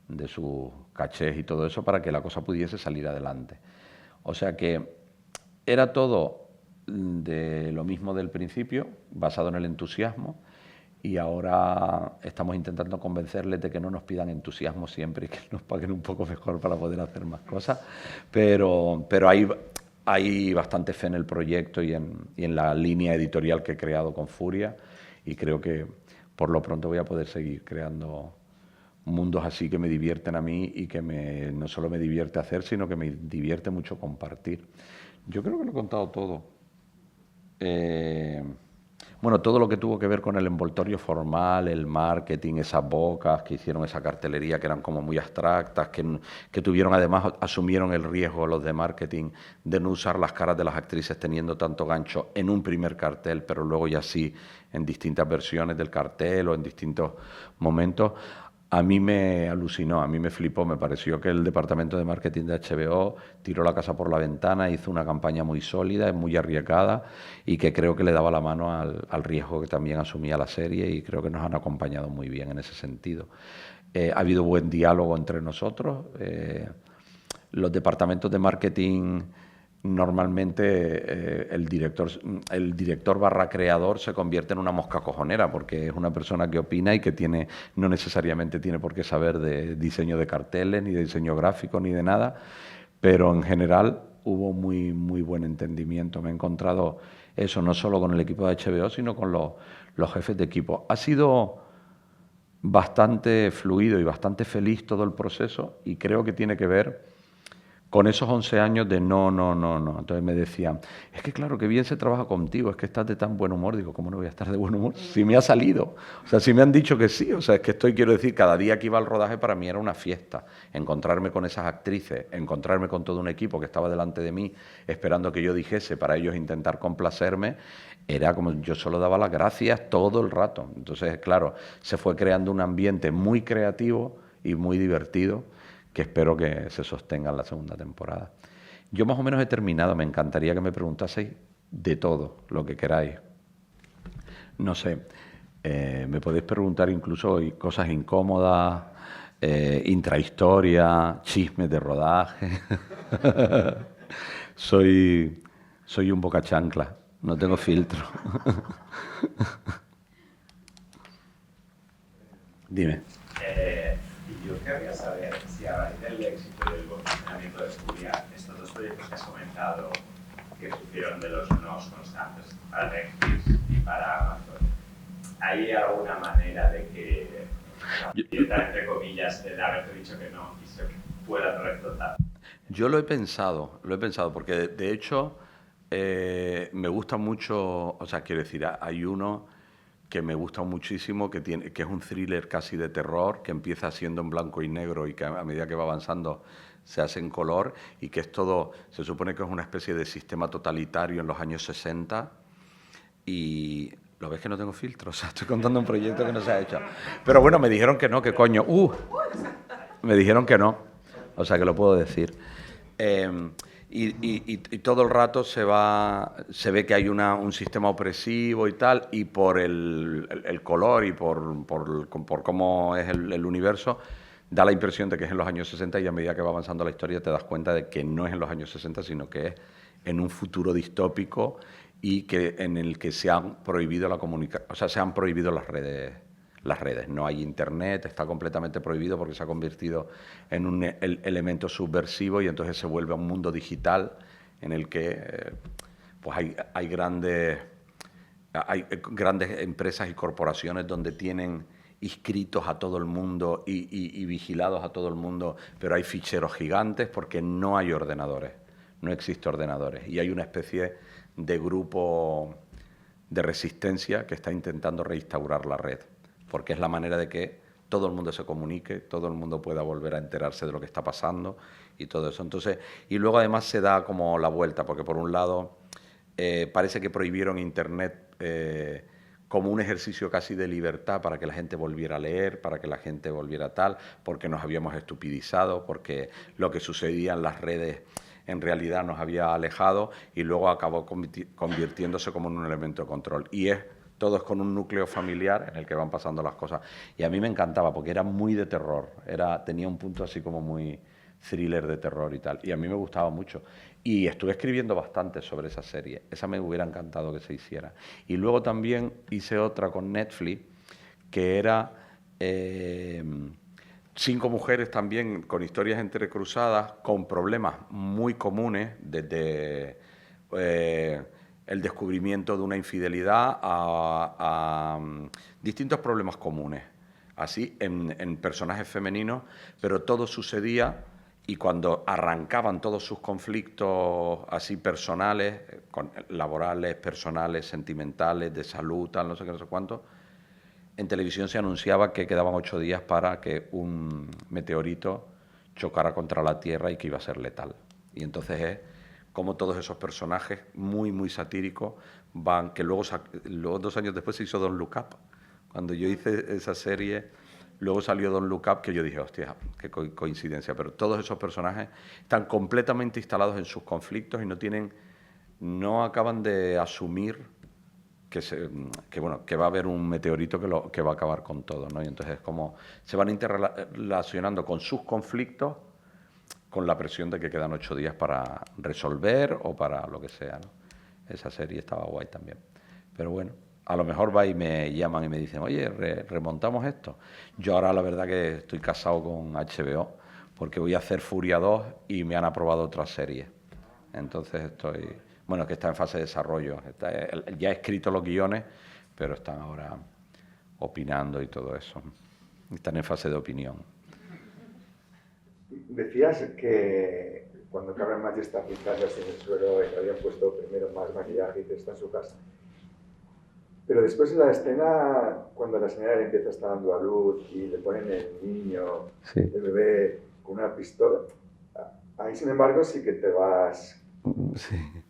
S1: de sus cachés y todo eso para que la cosa pudiese salir adelante. O sea que era todo de lo mismo del principio, basado en el entusiasmo, y ahora estamos intentando convencerles de que no nos pidan entusiasmo siempre y que nos paguen un poco mejor para poder hacer más cosas, pero hay bastante fe en el proyecto y en la línea editorial que he creado con Furia, y creo que por lo pronto voy a poder seguir creando mundos así que me divierten a mí y que no solo me divierte hacer, sino que me divierte mucho compartir. Yo creo que lo he contado todo. Bueno, todo lo que tuvo que ver con el envoltorio formal, el marketing, esas bocas que hicieron esa cartelería que eran como muy abstractas, que tuvieron, además asumieron el riesgo los de marketing de no usar las caras de las actrices teniendo tanto gancho en un primer cartel, pero luego ya sí en distintas versiones del cartel o en distintos momentos. A mí me alucinó, a mí me flipó, me pareció que el departamento de marketing de HBO tiró la casa por la ventana, hizo una campaña muy sólida, muy arriesgada, y que creo que le daba la mano al riesgo que también asumía la serie, y creo que nos han acompañado muy bien en ese sentido. Ha habido buen diálogo entre nosotros. Los departamentos de marketing... Normalmente el director barra creador se convierte en una mosca cojonera, porque es una persona que opina y que no necesariamente tiene por qué saber de diseño de carteles, ni de diseño gráfico, ni de nada, pero en general hubo muy buen entendimiento. Me he encontrado eso no solo con el equipo de HBO, sino con los jefes de equipo. Ha sido bastante fluido y bastante feliz todo el proceso, y creo que tiene que ver con esos 11 años de no, no, no, no. Entonces me decían, es que claro, que bien se trabaja contigo, es que estás de tan buen humor. Digo, ¿cómo no voy a estar de buen humor? Si me ha salido. O sea, si me han dicho que sí. O sea, es que estoy, quiero decir, cada día que iba al rodaje para mí era una fiesta. Encontrarme con esas actrices, encontrarme con todo un equipo que estaba delante de mí esperando que yo dijese para ellos intentar complacerme, era como yo solo daba las gracias todo el rato. Entonces, claro, se fue creando un ambiente muy creativo y muy divertido, que espero que se sostenga en la segunda temporada. Yo más o menos he terminado, me encantaría que me preguntaseis de todo, lo que queráis. No sé, me podéis preguntar incluso cosas incómodas, intrahistoria, chismes de rodaje. soy, soy un boca chancla, no tengo filtro. Dime.
S2: Yo querría saber si a raíz del éxito y del posicionamiento de Furia, estos dos proyectos que has comentado, que sufrieron de los nos constantes para Netflix y para Amazon, ¿hay alguna manera de que, entre comillas, de haberte dicho que no y se pueda reflotar?
S1: Yo lo he pensado, porque de hecho me gusta mucho, o sea, quiero decir, hay uno que me gusta muchísimo, que es un thriller casi de terror, que empieza siendo en blanco y negro y que a medida que va avanzando se hace en color, y que es todo, se supone que es una especie de sistema totalitario en los años 60, y lo ves que no tengo filtro, o sea, estoy contando un proyecto que no se ha hecho. Pero bueno, me dijeron que no, que coño, me dijeron que no, o sea que lo puedo decir. Eh, y todo el rato se ve que hay un sistema opresivo y tal, y por el color y por cómo es el universo, da la impresión de que es en los años 60, y a medida que va avanzando la historia te das cuenta de que no es en los años 60, sino que es en un futuro distópico, y que en el que se han prohibido la comunicación, o sea, se han prohibido las redes. No hay internet, está completamente prohibido porque se ha convertido en un elemento subversivo, y entonces se vuelve un mundo digital en el que pues hay grandes empresas y corporaciones donde tienen inscritos a todo el mundo y vigilados a todo el mundo, pero hay ficheros gigantes porque no hay ordenadores, no existen ordenadores, y hay una especie de grupo de resistencia que está intentando reinstaurar la red, porque es la manera de que todo el mundo se comunique, todo el mundo pueda volver a enterarse de lo que está pasando y todo eso. Entonces, y luego además se da como la vuelta, porque por un lado parece que prohibieron Internet como un ejercicio casi de libertad para que la gente volviera a leer, para que la gente volviera tal, porque nos habíamos estupidizado, porque lo que sucedía en las redes en realidad nos había alejado, y luego acabó convirtiéndose como en un elemento de control. Y todo es con un núcleo familiar en el que van pasando las cosas. Y a mí me encantaba porque era muy de terror, tenía un punto así como muy thriller de terror y tal. Y a mí me gustaba mucho. Y estuve escribiendo bastante sobre esa serie. Esa me hubiera encantado que se hiciera. Y luego también hice otra con Netflix, que era 5 mujeres también con historias entrecruzadas, con problemas muy comunes, desde el descubrimiento de una infidelidad a distintos problemas comunes, así en personajes femeninos, pero todo sucedía, y cuando arrancaban todos sus conflictos así personales, laborales, personales, sentimentales, de salud, tal, no sé qué, no sé cuánto, en televisión se anunciaba que quedaban 8 días para que un meteorito chocara contra la Tierra y que iba a ser letal. Y entonces es como todos esos personajes muy, muy satíricos van, que luego 2 años después se hizo Don't Look Up. Cuando yo hice esa serie, luego salió Don't Look Up, que yo dije, hostia, qué coincidencia, pero todos esos personajes están completamente instalados en sus conflictos y no acaban de asumir que va a haber un meteorito que va a acabar con todo, ¿no? Y entonces como se van interrelacionando con sus conflictos, con la presión de que quedan 8 días para resolver o para lo que sea, ¿no? Esa serie estaba guay también. Pero bueno, a lo mejor va y me llaman y me dicen, oye, remontamos esto. Yo ahora la verdad que estoy casado con HBO, porque voy a hacer Furia 2 y me han aprobado otra serie. Entonces bueno, que está en fase de desarrollo. Ya he escrito los guiones, pero están ahora opinando y todo eso. Están en fase de opinión.
S3: Decías que cuando Carmen Machi está pintándose en el suelo, le habían puesto primero más maquillaje y que está en su casa. Pero después en la escena, cuando la señora le empieza a estar dando a luz y le ponen el niño,
S1: Sí.
S3: el bebé, con una pistola, ahí sin embargo sí que te vas...
S1: Sí.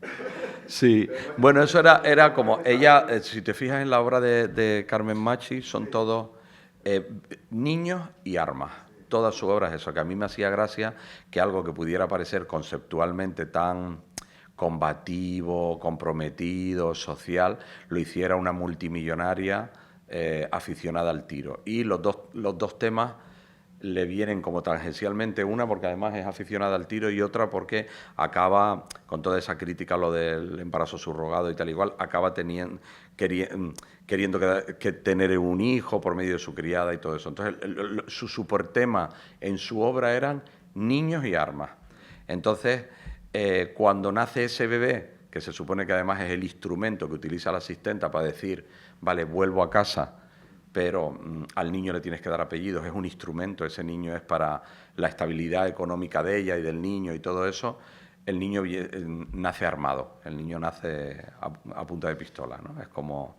S1: Sí, bueno, eso era como ella, si te fijas en la obra de Carmen Machi, son todos niños y armas. Toda su obra es eso, que a mí me hacía gracia que algo que pudiera parecer conceptualmente tan combativo, comprometido, social, lo hiciera una multimillonaria aficionada al tiro. Y los dos temas le vienen como tangencialmente, una porque además es aficionada al tiro y otra porque acaba, con toda esa crítica a lo del embarazo subrogado y tal igual, acaba queriendo tener un hijo por medio de su criada y todo eso. Entonces, su supertema en su obra eran niños y armas. Entonces, cuando nace ese bebé, que se supone que además es el instrumento que utiliza la asistenta para decir, vale, vuelvo a casa, pero al niño le tienes que dar apellidos, es un instrumento, ese niño es para la estabilidad económica de ella y del niño y todo eso, el niño nace armado, el niño nace a punta de pistola, ¿no? Es como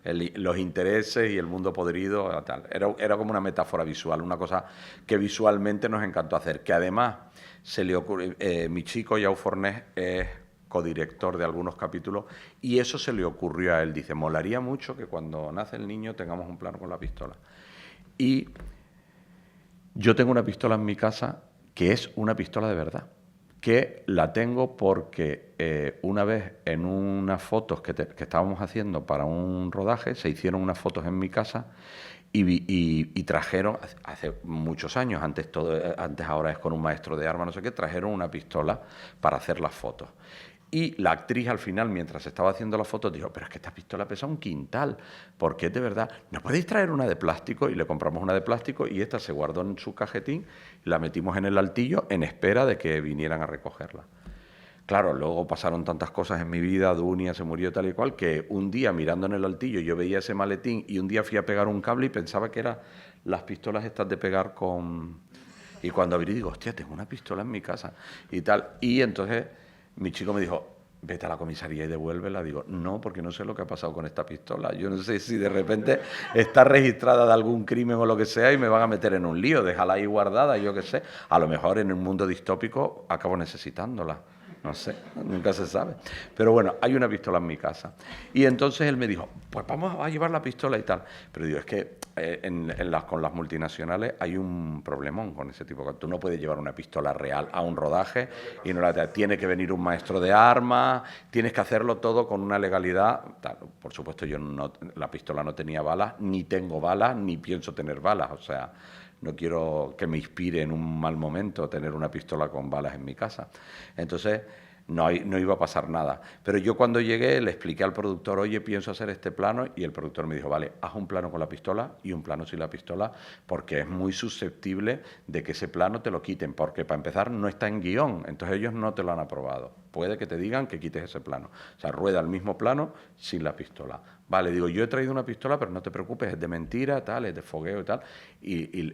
S1: los intereses y el mundo podrido, tal. Era como una metáfora visual, una cosa que visualmente nos encantó hacer, que además se le ocurre, mi chico, Yao Fornés, es codirector de algunos capítulos, y eso se le ocurrió a él. Dice, molaría mucho que cuando nace el niño tengamos un plano con la pistola. Y yo tengo una pistola en mi casa que es una pistola de verdad, que la tengo porque una vez en unas fotos que estábamos haciendo para un rodaje, se hicieron unas fotos en mi casa y trajeron, hace muchos años, antes ahora es con un maestro de armas, no sé qué, trajeron una pistola para hacer las fotos. Y la actriz al final, mientras estaba haciendo las fotos, dijo, pero es que esta pistola pesa un quintal, porque de verdad, ¿no podéis traer una de plástico? Y le compramos una de plástico y esta se guardó en su cajetín, la metimos en el altillo en espera de que vinieran a recogerla. Claro, luego pasaron tantas cosas en mi vida, Dunia se murió tal y cual, que un día mirando en el altillo yo veía ese maletín y un día fui a pegar un cable y pensaba que eran las pistolas estas de pegar con... Y cuando abrí digo, hostia, tengo una pistola en mi casa y tal. Y entonces mi chico me dijo, vete a la comisaría y devuélvela. Digo, no, porque no sé lo que ha pasado con esta pistola. Yo no sé si de repente está registrada de algún crimen o lo que sea y me van a meter en un lío. Déjala ahí guardada, yo qué sé. A lo mejor en un mundo distópico acabo necesitándola. No sé, nunca se sabe. Pero bueno, hay una pistola en mi casa. Y entonces él me dijo, pues vamos a llevar la pistola y tal. Pero digo, es que con las multinacionales hay un problemón con ese tipo. Tú no puedes llevar una pistola real a un rodaje y no la tiene que venir un maestro de armas, tienes que hacerlo todo con una legalidad. Tal. Por supuesto, la pistola no tenía balas, ni tengo balas, ni pienso tener balas. O sea, no quiero que me inspire en un mal momento tener una pistola con balas en mi casa. Entonces, no iba a pasar nada. Pero yo cuando llegué le expliqué al productor, oye, pienso hacer este plano, y el productor me dijo, vale, haz un plano con la pistola y un plano sin la pistola, porque es muy susceptible de que ese plano te lo quiten, porque para empezar no está en guión, entonces ellos no te lo han aprobado. Puede que te digan que quites ese plano. O sea, rueda el mismo plano sin la pistola. Vale, digo, yo he traído una pistola, pero no te preocupes, es de mentira, tal, es de fogueo y tal. Y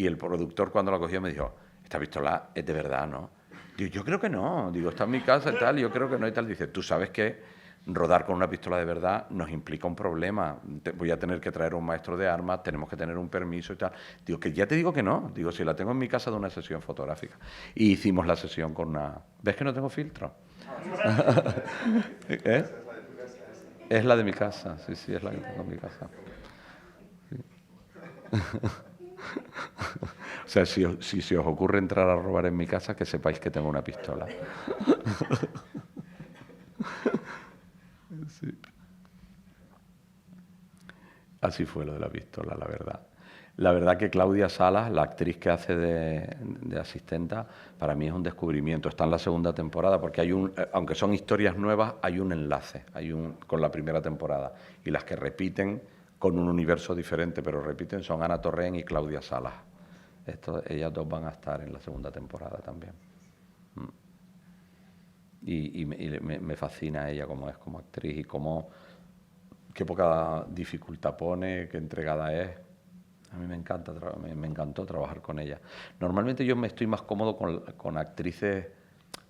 S1: el productor cuando la cogió me dijo, esta pistola es de verdad, ¿no? Digo, yo creo que no. Digo, está en mi casa y tal, yo creo que no y tal. Dice, tú sabes que rodar con una pistola de verdad nos implica un problema. Voy a tener que traer a un maestro de armas, tenemos que tener un permiso y tal. Digo, que ya te digo que no. Digo, si la tengo en mi casa de una sesión fotográfica. Y hicimos la sesión con una... ¿Ves que no tengo filtro? ¿Eh? Es la de mi casa, sí, es la que tengo en mi casa. Sí. O sea, si se os ocurre entrar a robar en mi casa, que sepáis que tengo una pistola. Sí. Así fue lo de la pistola, la verdad. La verdad que Claudia Salas, la actriz que hace de asistenta, para mí es un descubrimiento. Está en la segunda temporada porque aunque son historias nuevas, hay un enlace con la primera temporada. Y las que repiten con un universo diferente, pero repiten, son Ana Torrent y Claudia Salas. Ellas dos van a estar en la segunda temporada también. Y me fascina ella como es como actriz y qué poca dificultad pone, qué entregada es. A mí me encanta, me encantó trabajar con ella. Normalmente yo me estoy más cómodo con actrices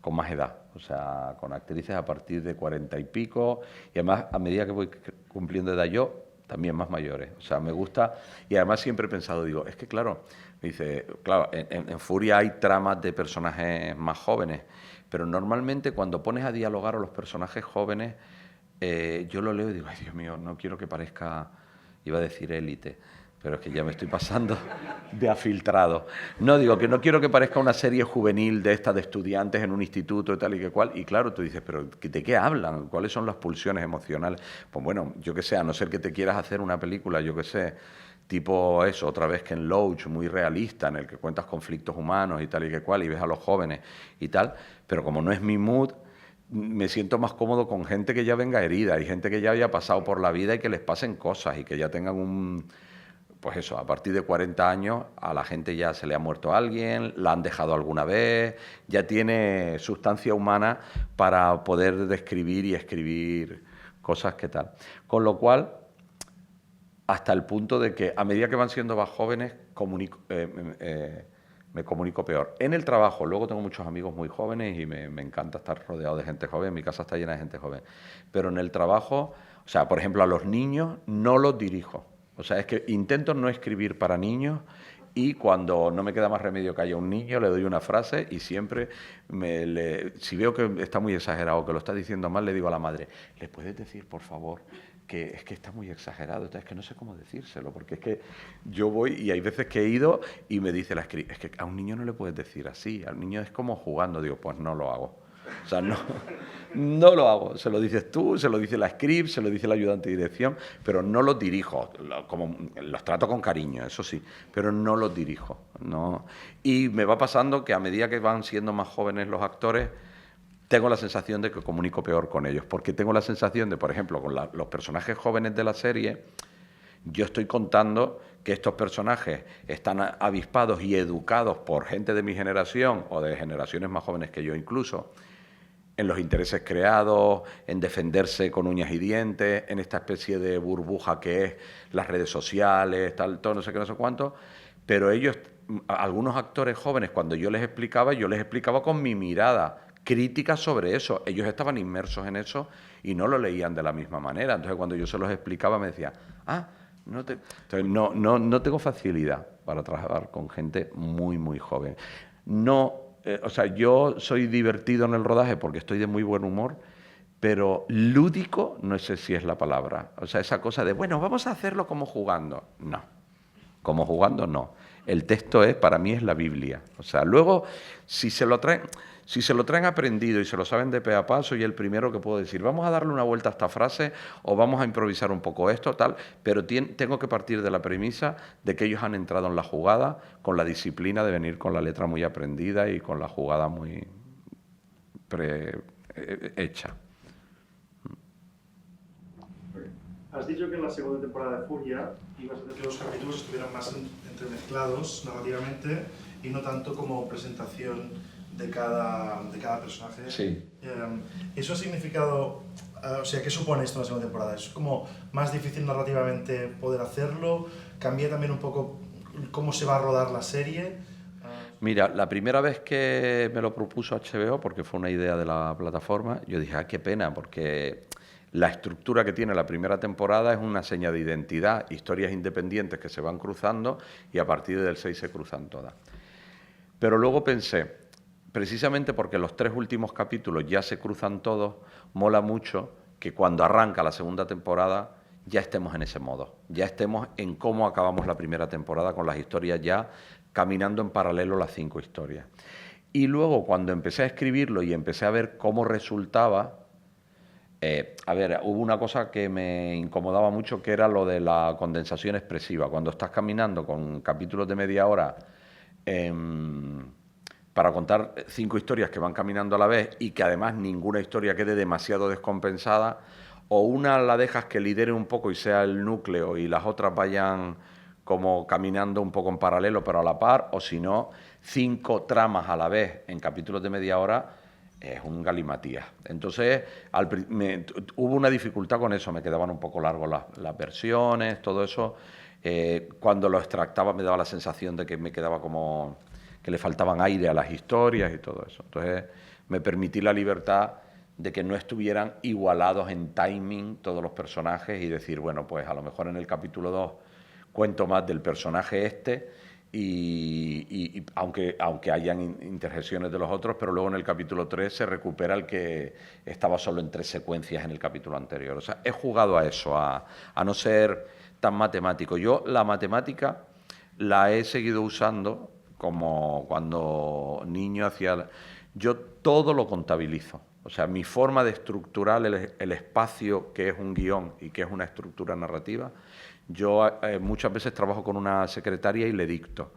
S1: con más edad, o sea, con actrices a partir de 40 y pico, y además a medida que voy cumpliendo edad yo, también más mayores. O sea, me gusta, y además siempre he pensado, digo, es que claro, me dice, claro, en Furia hay tramas de personajes más jóvenes, pero normalmente cuando pones a dialogar a los personajes jóvenes, yo lo leo y digo, ay Dios mío, no quiero que parezca, iba a decir élite, pero es que ya me estoy pasando de afiltrado. No, digo que no quiero que parezca una serie juvenil de esta de estudiantes en un instituto y tal y que cual. Y claro, tú dices, pero ¿de qué hablan? ¿Cuáles son las pulsiones emocionales? Pues bueno, yo qué sé, a no ser que te quieras hacer una película, yo qué sé, tipo eso, otra vez que en Loach, muy realista, en el que cuentas conflictos humanos y tal y que cual, y ves a los jóvenes y tal, pero como no es mi mood, me siento más cómodo con gente que ya venga herida y gente que ya haya pasado por la vida y que les pasen cosas y que ya tengan un... Pues eso, a partir de 40 años a la gente ya se le ha muerto alguien, la han dejado alguna vez, ya tiene sustancia humana para poder describir y escribir cosas que tal. Con lo cual, hasta el punto de que a medida que van siendo más jóvenes, me comunico peor. En el trabajo, luego tengo muchos amigos muy jóvenes y me encanta estar rodeado de gente joven, mi casa está llena de gente joven. Pero en el trabajo, o sea, por ejemplo, a los niños no los dirijo. O sea, es que intento no escribir para niños y cuando no me queda más remedio que haya un niño, le doy una frase y siempre, si veo que está muy exagerado, que lo está diciendo mal, le digo a la madre, ¿le puedes decir, por favor, que es que está muy exagerado? Entonces, es que no sé cómo decírselo, porque es que yo voy y hay veces que he ido y me dice la script, es que a un niño no le puedes decir así, al niño es como jugando. Digo, pues no lo hago. O sea, no lo hago. Se lo dices tú, se lo dice la script, se lo dice el ayudante de dirección, pero no los dirijo. Los trato con cariño, eso sí, pero no los dirijo. No. Y me va pasando que a medida que van siendo más jóvenes los actores, tengo la sensación de que comunico peor con ellos, porque tengo la sensación de, por ejemplo, con los personajes jóvenes de la serie, yo estoy contando que estos personajes están avispados y educados por gente de mi generación o de generaciones más jóvenes que yo incluso, en los intereses creados, en defenderse con uñas y dientes, en esta especie de burbuja que es las redes sociales, tal, todo, no sé qué, no sé cuánto, pero ellos, algunos actores jóvenes, cuando yo les explicaba con mi mirada crítica sobre eso. Ellos estaban inmersos en eso y no lo leían de la misma manera. Entonces, cuando yo se los explicaba, me decían, entonces, no tengo facilidad para trabajar con gente muy, muy joven. O sea, yo soy divertido en el rodaje porque estoy de muy buen humor, pero lúdico no sé si es la palabra. O sea, esa cosa de, bueno, vamos a hacerlo como jugando. No, como jugando no. El texto para mí es la Biblia. O sea, luego, si se lo traen aprendido y se lo saben de pe a pa, soy el primero que puedo decir, vamos a darle una vuelta a esta frase o vamos a improvisar un poco esto, tal, pero tengo que partir de la premisa de que ellos han entrado en la jugada con la disciplina de venir con la letra muy aprendida y con la jugada muy hecha.
S4: Has dicho que en la segunda temporada de Furia ibas a hacer que los capítulos estuvieran más entremezclados narrativamente y no tanto como presentación de cada personaje.
S1: Sí.
S4: ¿Eso ha significado, o sea, qué supone esto en la segunda temporada? ¿Es como más difícil narrativamente poder hacerlo? ¿Cambia también un poco cómo se va a rodar la serie?
S1: Mira, la primera vez que me lo propuso HBO, porque fue una idea de la plataforma, yo dije, qué pena, porque la estructura que tiene la primera temporada es una seña de identidad, historias independientes que se van cruzando y a partir del 6 se cruzan todas. Pero luego pensé, precisamente porque los 3 últimos capítulos ya se cruzan todos, mola mucho que cuando arranca la segunda temporada ya estemos en ese modo, ya estemos en cómo acabamos la primera temporada con las historias ya caminando en paralelo las 5 historias. Y luego cuando empecé a escribirlo y empecé a ver cómo resultaba, hubo una cosa que me incomodaba mucho, que era lo de la condensación expresiva. Cuando estás caminando con capítulos de media hora para contar 5 historias que van caminando a la vez y que además ninguna historia quede demasiado descompensada, o una la dejas que lidere un poco y sea el núcleo y las otras vayan como caminando un poco en paralelo pero a la par, o si no, 5 tramas a la vez en capítulos de media hora, es un galimatías. Entonces, hubo una dificultad con eso, me quedaban un poco largos las versiones, todo eso, Cuando lo extractaba me daba la sensación de que me quedaba como que le faltaban aire a las historias y todo eso. Entonces me permití la libertad de que no estuvieran igualados en timing todos los personajes y decir, bueno, pues a lo mejor en el capítulo 2 cuento más del personaje este y aunque hayan interjecciones de los otros, pero luego en el capítulo 3 se recupera el que estaba solo en 3 secuencias en el capítulo anterior. O sea, he jugado a eso, a no ser tan matemático. Yo la matemática la he seguido usando como cuando niño hacía... Yo todo lo contabilizo. O sea, mi forma de estructurar el espacio que es un guión y que es una estructura narrativa, yo muchas veces trabajo con una secretaria y le dicto,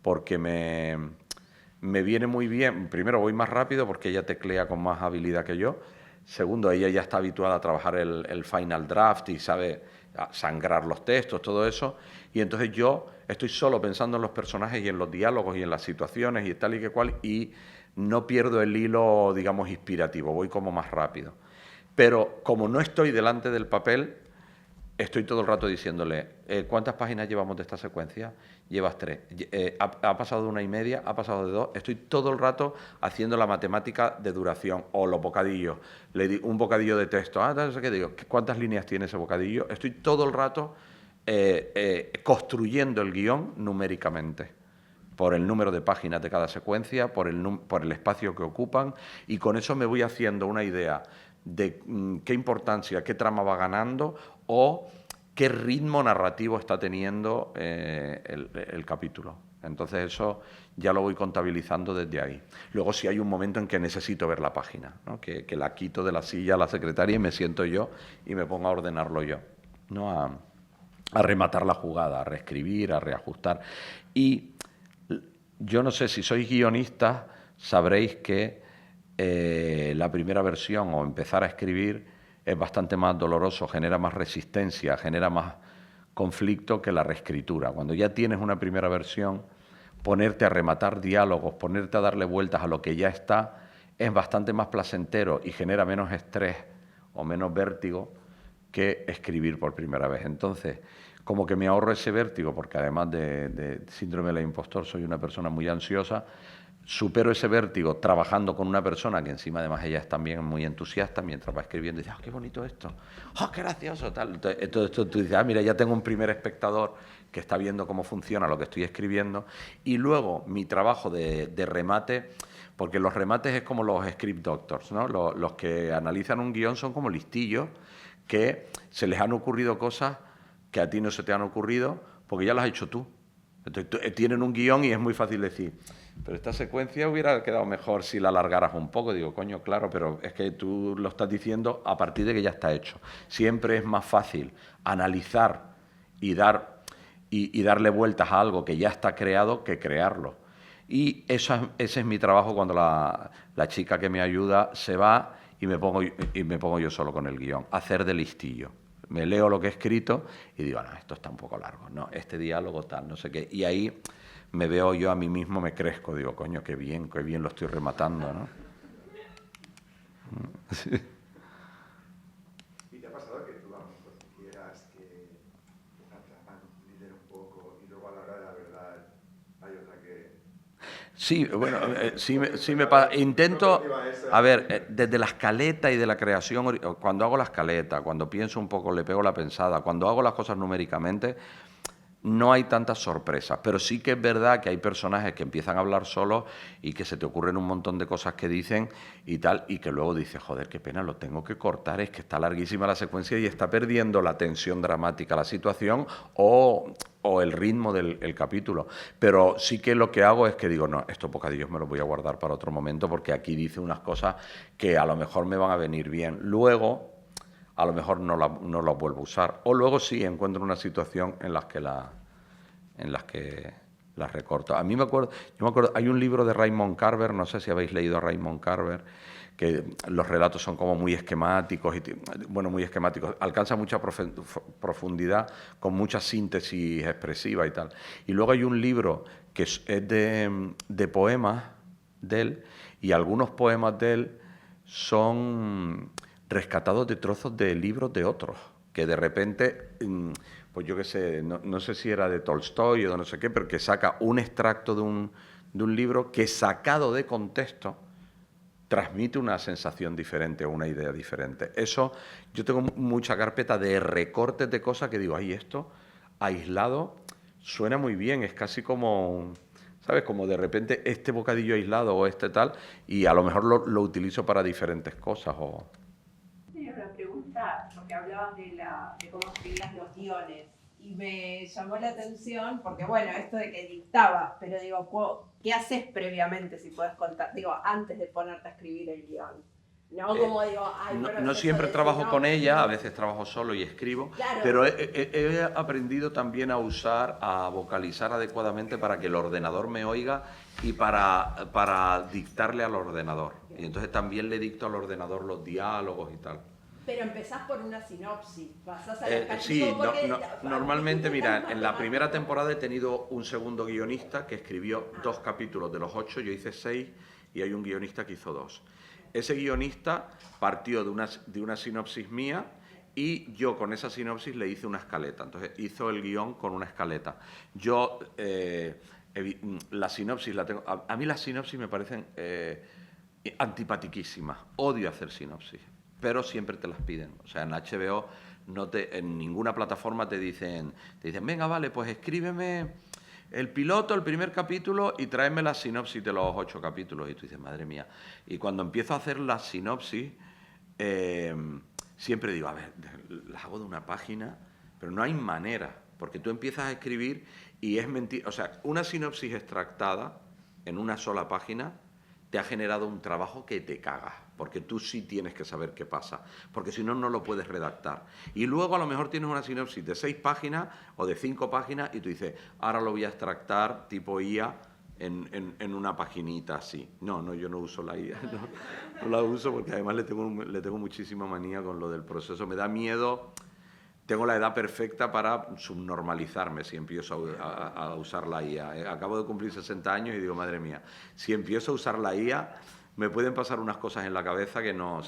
S1: porque me viene muy bien. Primero, voy más rápido porque ella teclea con más habilidad que yo. Segundo, ella ya está habituada a trabajar el final draft y sabe sangrar los textos, todo eso. Y entonces yo estoy solo pensando en los personajes y en los diálogos y en las situaciones y tal y que cual, y no pierdo el hilo, digamos, inspirativo, voy como más rápido. Pero como no estoy delante del papel, estoy todo el rato diciéndole, ¿cuántas páginas llevamos de esta secuencia? Llevas 3. Ha pasado de 1,5, ha pasado de 2. Estoy todo el rato haciendo la matemática de duración o los bocadillos. Le di un bocadillo de texto. ¿Qué digo? ¿Cuántas líneas tiene ese bocadillo? Estoy todo el rato construyendo el guión numéricamente, por el número de páginas de cada secuencia, por el espacio que ocupan, y con eso me voy haciendo una idea de qué importancia, qué trama va ganando o qué ritmo narrativo está teniendo el capítulo. Entonces eso ya lo voy contabilizando desde ahí. Luego si hay un momento en que necesito ver la página, ¿no? que la quito de la silla a la secretaria y me siento yo y me pongo a ordenarlo yo, ¿no? A rematar la jugada, a reescribir, a reajustar. Y yo no sé, si sois guionistas, sabréis que la primera versión o empezar a escribir es bastante más doloroso, genera más resistencia, genera más conflicto que la reescritura. Cuando ya tienes una primera versión, ponerte a rematar diálogos, ponerte a darle vueltas a lo que ya está, es bastante más placentero y genera menos estrés o menos vértigo que escribir por primera vez. Entonces, como que me ahorro ese vértigo, porque además de síndrome del impostor soy una persona muy ansiosa, supero ese vértigo trabajando con una persona que encima además ella es también muy entusiasta mientras va escribiendo y dice, qué bonito esto, qué gracioso, tal. Entonces, esto tú dices, mira, ya tengo un primer espectador que está viendo cómo funciona lo que estoy escribiendo, y luego mi trabajo de remate, porque los remates es como los script doctors, ¿no? Los que analizan un guión son como listillos que se les han ocurrido cosas que a ti no se te han ocurrido porque ya las has hecho tú. Entonces, tienen un guión y es muy fácil decir, pero esta secuencia hubiera quedado mejor si la alargaras un poco. Digo, coño, claro, pero es que tú lo estás diciendo a partir de que ya está hecho. Siempre es más fácil analizar y darle vueltas a algo que ya está creado que crearlo. Y ese es mi trabajo cuando la chica que me ayuda se va y me pongo yo solo con el guión, hacer de listillo. Me leo lo que he escrito y digo, no, esto está un poco largo, no, este diálogo tal, no sé qué. Y ahí me veo yo a mí mismo, me crezco, digo, coño, qué bien lo estoy rematando, ¿no? Sí.
S3: ¿Y te ha pasado que tú a lo mejor quieras que una trama lidere un poco y luego a la hora de la verdad hay otra que...
S1: Sí, bueno, sí me pasa. Intento, a ver, desde la escaleta y de la creación, cuando hago la escaleta, cuando pienso un poco, le pego la pensada, cuando hago las cosas numéricamente, no hay tantas sorpresas, pero sí que es verdad que hay personajes que empiezan a hablar solos y que se te ocurren un montón de cosas que dicen y tal, y que luego dices, joder, qué pena, lo tengo que cortar, es que está larguísima la secuencia y está perdiendo la tensión dramática la situación o el ritmo del capítulo. Pero sí que lo que hago es que digo, no, estos bocadillos me los voy a guardar para otro momento porque aquí dice unas cosas que a lo mejor me van a venir bien. Luego a lo mejor no las vuelvo a usar. O luego sí encuentro una situación en las que las recorto. Yo me acuerdo, hay un libro de Raymond Carver, no sé si habéis leído a Raymond Carver, que los relatos son como muy esquemáticos, muy esquemáticos, alcanza mucha profundidad con mucha síntesis expresiva y tal. Y luego hay un libro que es de poemas de él, y algunos poemas de él son rescatados de trozos de libros de otros. que de repente, pues yo qué sé, no sé si era de Tolstoy o de no sé qué, pero que saca un extracto de un libro que, sacado de contexto, transmite una sensación diferente o una idea diferente. Eso, yo tengo mucha carpeta de recortes de cosas que digo, ay, esto aislado suena muy bien, es casi como, ¿sabes? Como de repente este bocadillo aislado o este tal, y a lo mejor lo utilizo para diferentes cosas.
S5: Tenía una pregunta, porque hablabas de cómo escribías los guiones, y me llamó la atención, porque bueno, esto de que dictabas, pero digo, ¿qué haces previamente, si puedes contar? Digo, antes de ponerte a escribir el guión. No como digo, ay,
S1: no siempre trabajo con ella, a veces trabajo solo y escribo, claro. Pero he aprendido también a vocalizar adecuadamente para que el ordenador me oiga y para dictarle al ordenador. Y entonces también le dicto al ordenador los diálogos y tal.
S5: Pero empezás por una sinopsis, pasás a la
S1: sí, normalmente, mira, en la primera temporada he tenido un segundo guionista que escribió 2 capítulos de los 8, yo hice 6 y hay un guionista que hizo 2. Ese guionista partió de una sinopsis mía y yo con esa sinopsis le hice una escaleta. Entonces hizo el guión con una escaleta. Yo la sinopsis la tengo... A mí las sinopsis me parecen antipatiquísimas. Odio hacer sinopsis, pero siempre te las piden. O sea, en HBO, en ninguna plataforma te dicen, venga, vale, pues escríbeme el piloto, el primer capítulo, y tráeme la sinopsis de los 8 capítulos. Y tú dices, madre mía. Y cuando empiezo a hacer la sinopsis, siempre digo, a ver, las hago de una página, pero no hay manera, porque tú empiezas a escribir y es mentira. O sea, una sinopsis extractada en una sola página te ha generado un trabajo que te cagas, porque tú sí tienes que saber qué pasa, porque si no, no lo puedes redactar. Y luego a lo mejor tienes una sinopsis de 6 páginas o de 5 páginas y tú dices, ahora lo voy a extractar tipo IA en una paginita así. No, yo no uso la IA, no la uso porque además le tengo muchísima manía con lo del proceso. Me da miedo, tengo la edad perfecta para subnormalizarme si empiezo a usar la IA. Acabo de cumplir 60 años y digo, madre mía, si empiezo a usar la IA, me pueden pasar unas cosas en la cabeza que no,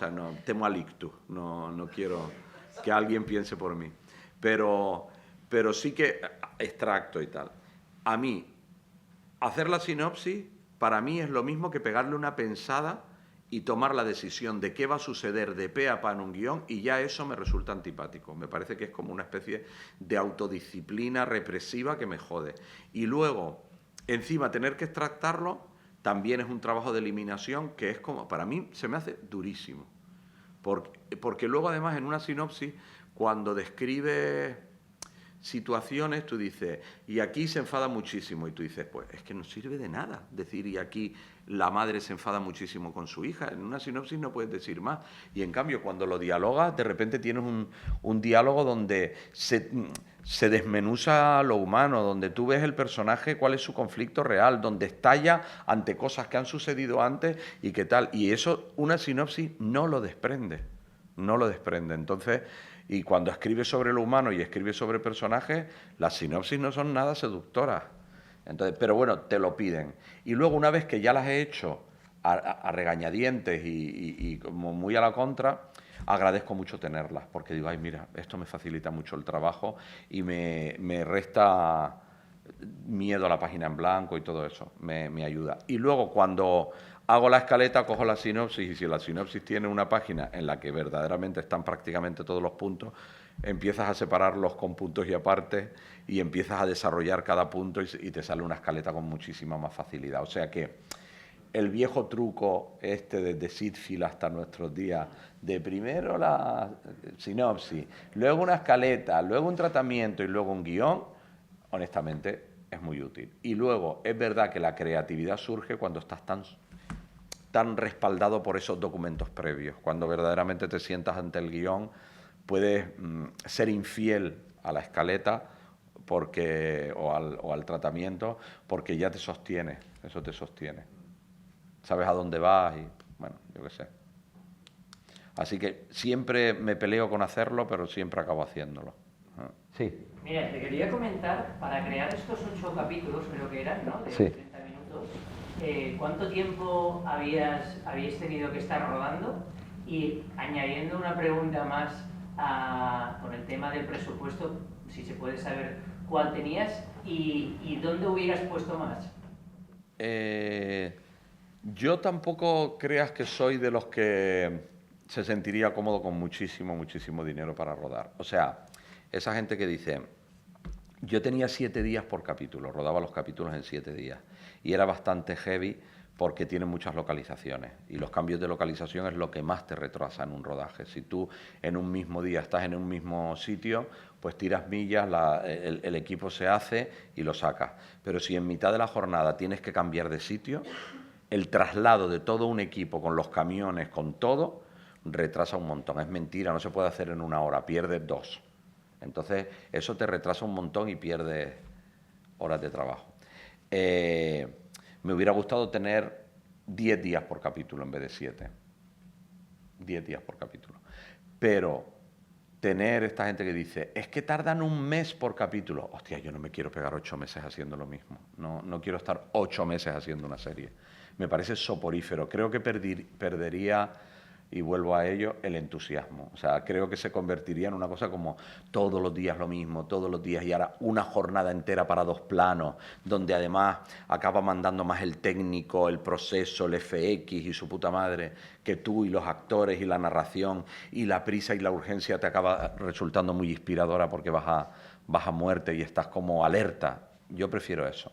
S1: temo al ictus, no quiero que alguien piense por mí. Pero sí que extracto y tal. A mí, hacer la sinopsis, para mí es lo mismo que pegarle una pensada y tomar la decisión de qué va a suceder de pe a pa en un guión, y ya eso me resulta antipático. Me parece que es como una especie de autodisciplina represiva que me jode. Y luego, encima, tener que extractarlo también es un trabajo de eliminación que es como, para mí, se me hace durísimo. Porque luego, además, en una sinopsis, cuando describe situaciones, tú dices, y aquí se enfada muchísimo, y tú dices, pues es que no sirve de nada decir, y aquí la madre se enfada muchísimo con su hija. En una sinopsis no puedes decir más. Y en cambio, cuando lo dialogas, de repente tienes un diálogo donde se desmenuza lo humano, donde tú ves el personaje, cuál es su conflicto real, donde estalla ante cosas que han sucedido antes y qué tal. Y eso una sinopsis no lo desprende. Entonces, y cuando escribes sobre lo humano y escribes sobre personajes, las sinopsis no son nada seductoras. Entonces, pero bueno, te lo piden. Y luego, una vez que ya las he hecho a regañadientes y como muy a la contra, agradezco mucho tenerlas, porque digo, ay, mira, esto me facilita mucho el trabajo y me resta miedo a la página en blanco y todo eso, me ayuda. Y luego, cuando hago la escaleta, cojo la sinopsis, y si la sinopsis tiene una página en la que verdaderamente están prácticamente todos los puntos, empiezas a separarlos con puntos y apartes y empiezas a desarrollar cada punto y te sale una escaleta con muchísima más facilidad. O sea que el viejo truco desde Sitfield hasta nuestros días, de primero la sinopsis, luego una escaleta, luego un tratamiento y luego un guión, honestamente es muy útil. Y luego es verdad que la creatividad surge cuando estás tan respaldado por esos documentos previos. Cuando verdaderamente te sientas ante el guión, puedes ser infiel a la escaleta o al tratamiento, porque ya te sostiene, eso te sostiene. Sabes a dónde vas y, bueno, yo qué sé. Así que siempre me peleo con hacerlo, pero siempre acabo haciéndolo. Sí.
S6: Mira, te quería comentar, para crear estos 8 capítulos, creo que eran, ¿no? De
S1: sí.
S6: 30 minutos, ¿cuánto habíais tenido que estar rodando? Y añadiendo una pregunta más, con el tema del presupuesto, si se puede saber cuál tenías y dónde hubieras puesto más.
S1: Yo tampoco creas que soy de los que se sentiría cómodo con muchísimo, muchísimo dinero para rodar. O sea, esa gente que dice, yo tenía 7 días por capítulo, rodaba los capítulos en 7 días y era bastante heavy porque tienen muchas localizaciones y los cambios de localización es lo que más te retrasa en un rodaje. Si tú en un mismo día estás en un mismo sitio, pues tiras millas, el equipo se hace y lo sacas. Pero si en mitad de la jornada tienes que cambiar de sitio, el traslado de todo un equipo con los camiones, con todo, retrasa un montón. Es mentira, no se puede hacer en 1 hora, pierdes 2. Entonces, eso te retrasa un montón y pierdes horas de trabajo. Me hubiera gustado tener 10 días por capítulo en vez de 7. 10 días por capítulo. Pero tener esta gente que dice, es que tardan 1 mes por capítulo. Hostia, yo no me quiero pegar 8 meses haciendo lo mismo. No quiero estar 8 meses haciendo una serie. Me parece soporífero. Creo que perdería, y vuelvo a ello, el entusiasmo. O sea, creo que se convertiría en una cosa como todos los días lo mismo, todos los días, y ahora una jornada entera para 2 planos, donde además acaba mandando más el técnico, el proceso, el FX y su puta madre, que tú y los actores y la narración, y la prisa y la urgencia te acaba resultando muy inspiradora porque vas a muerte y estás como alerta. Yo prefiero eso.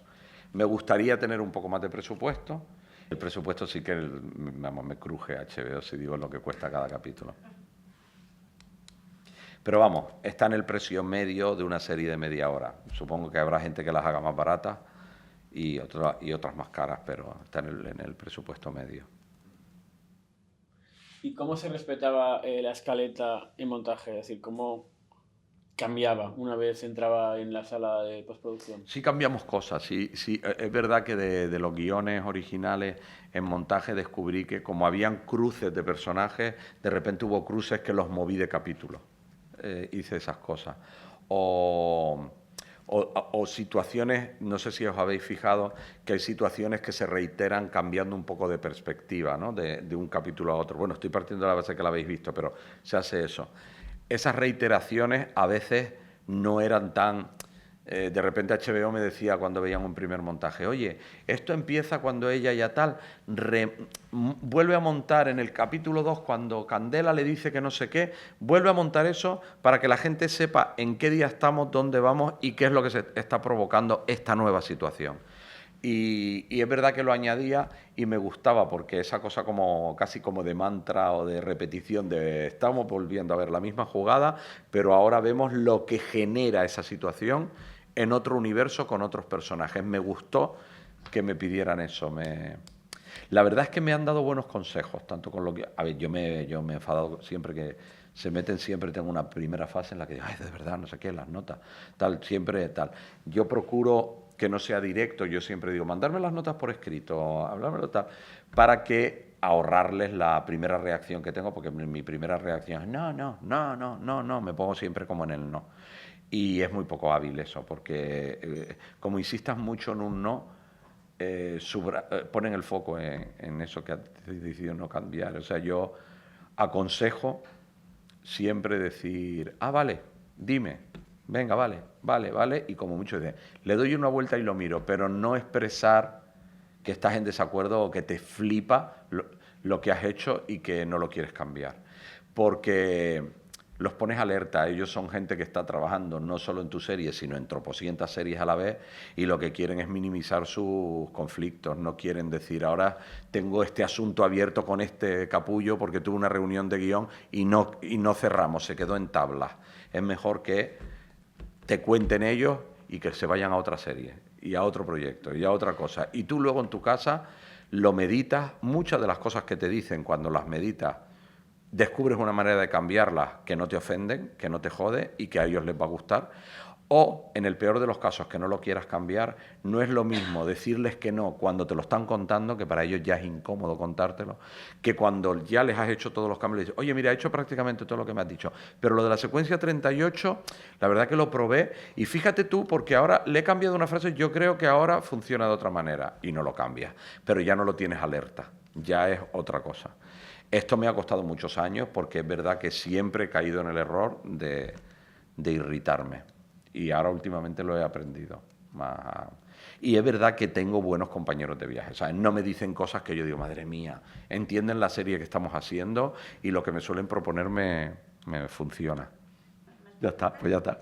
S1: Me gustaría tener un poco más de presupuesto. El presupuesto sí que, me cruje HBO si digo lo que cuesta cada capítulo. Pero vamos, está en el precio medio de una serie de media hora. Supongo que habrá gente que las haga más baratas y otras más caras, pero está en el presupuesto medio.
S7: ¿Y cómo se respetaba la escaleta en montaje? Es decir, ¿cómo cambiaba una vez entraba en la sala de postproducción?
S1: Sí cambiamos cosas, sí, es verdad que de los guiones originales en montaje descubrí que como habían cruces de personajes, de repente hubo cruces que los moví de capítulo, hice esas cosas. O situaciones, no sé si os habéis fijado, que hay situaciones que se reiteran cambiando un poco de perspectiva, ¿no? de un capítulo a otro. Bueno, estoy partiendo de la base que la habéis visto, pero se hace eso. Esas reiteraciones a veces no eran tan... de repente HBO me decía cuando veían un primer montaje, oye, esto empieza cuando ella ya tal, vuelve a montar en el capítulo 2 cuando Candela le dice que no sé qué, vuelve a montar eso para que la gente sepa en qué día estamos, dónde vamos y qué es lo que se está provocando esta nueva situación. Y es verdad que lo añadía y me gustaba porque esa cosa como casi como de mantra o de repetición de estamos volviendo a ver la misma jugada, pero ahora vemos lo que genera esa situación en otro universo con otros personajes. Me gustó que me pidieran eso. La verdad es que me han dado buenos consejos, tanto con lo que... A ver, yo me he enfadado siempre que se meten, siempre tengo una primera fase en la que digo, ay, de verdad, no sé qué, las notas, tal, siempre tal. Yo procuro que no sea directo, yo siempre digo, mandarme las notas por escrito, hablármelo tal, para que ahorrarles la primera reacción que tengo, porque mi primera reacción es no, me pongo siempre como en el no. Y es muy poco hábil eso, porque como insistas mucho en un no, ponen el foco en eso que has decidido no cambiar. O sea, yo aconsejo siempre decir, vale, dime, venga, vale, y como mucho dice, le doy una vuelta y lo miro, pero no expresar que estás en desacuerdo o que te flipa lo que has hecho y que no lo quieres cambiar. Porque los pones alerta, ellos son gente que está trabajando no solo en tu serie, sino en tropocientas series a la vez, y lo que quieren es minimizar sus conflictos, no quieren decir, ahora tengo este asunto abierto con este capullo porque tuve una reunión de guión y no cerramos, se quedó en tablas. Es mejor que te cuenten ellos y que se vayan a otra serie, y a otro proyecto, y a otra cosa. Y tú luego en tu casa lo meditas, muchas de las cosas que te dicen cuando las meditas, descubres una manera de cambiarlas que no te ofenden, que no te jode y que a ellos les va a gustar. O, en el peor de los casos, que no lo quieras cambiar, no es lo mismo decirles que no cuando te lo están contando, que para ellos ya es incómodo contártelo, que cuando ya les has hecho todos los cambios, les dices, oye, mira, he hecho prácticamente todo lo que me has dicho, pero lo de la secuencia 38, la verdad que lo probé, y fíjate tú, porque ahora le he cambiado una frase, yo creo que ahora funciona de otra manera, y no lo cambias, pero ya no lo tienes alerta, ya es otra cosa. Esto me ha costado muchos años porque es verdad que siempre he caído en el error de irritarme. Y ahora últimamente lo he aprendido. Y es verdad que tengo buenos compañeros de viaje. O sea, no me dicen cosas que yo digo, madre mía, entienden la serie que estamos haciendo y lo que me suelen proponer me funciona. Ya está, pues ya está.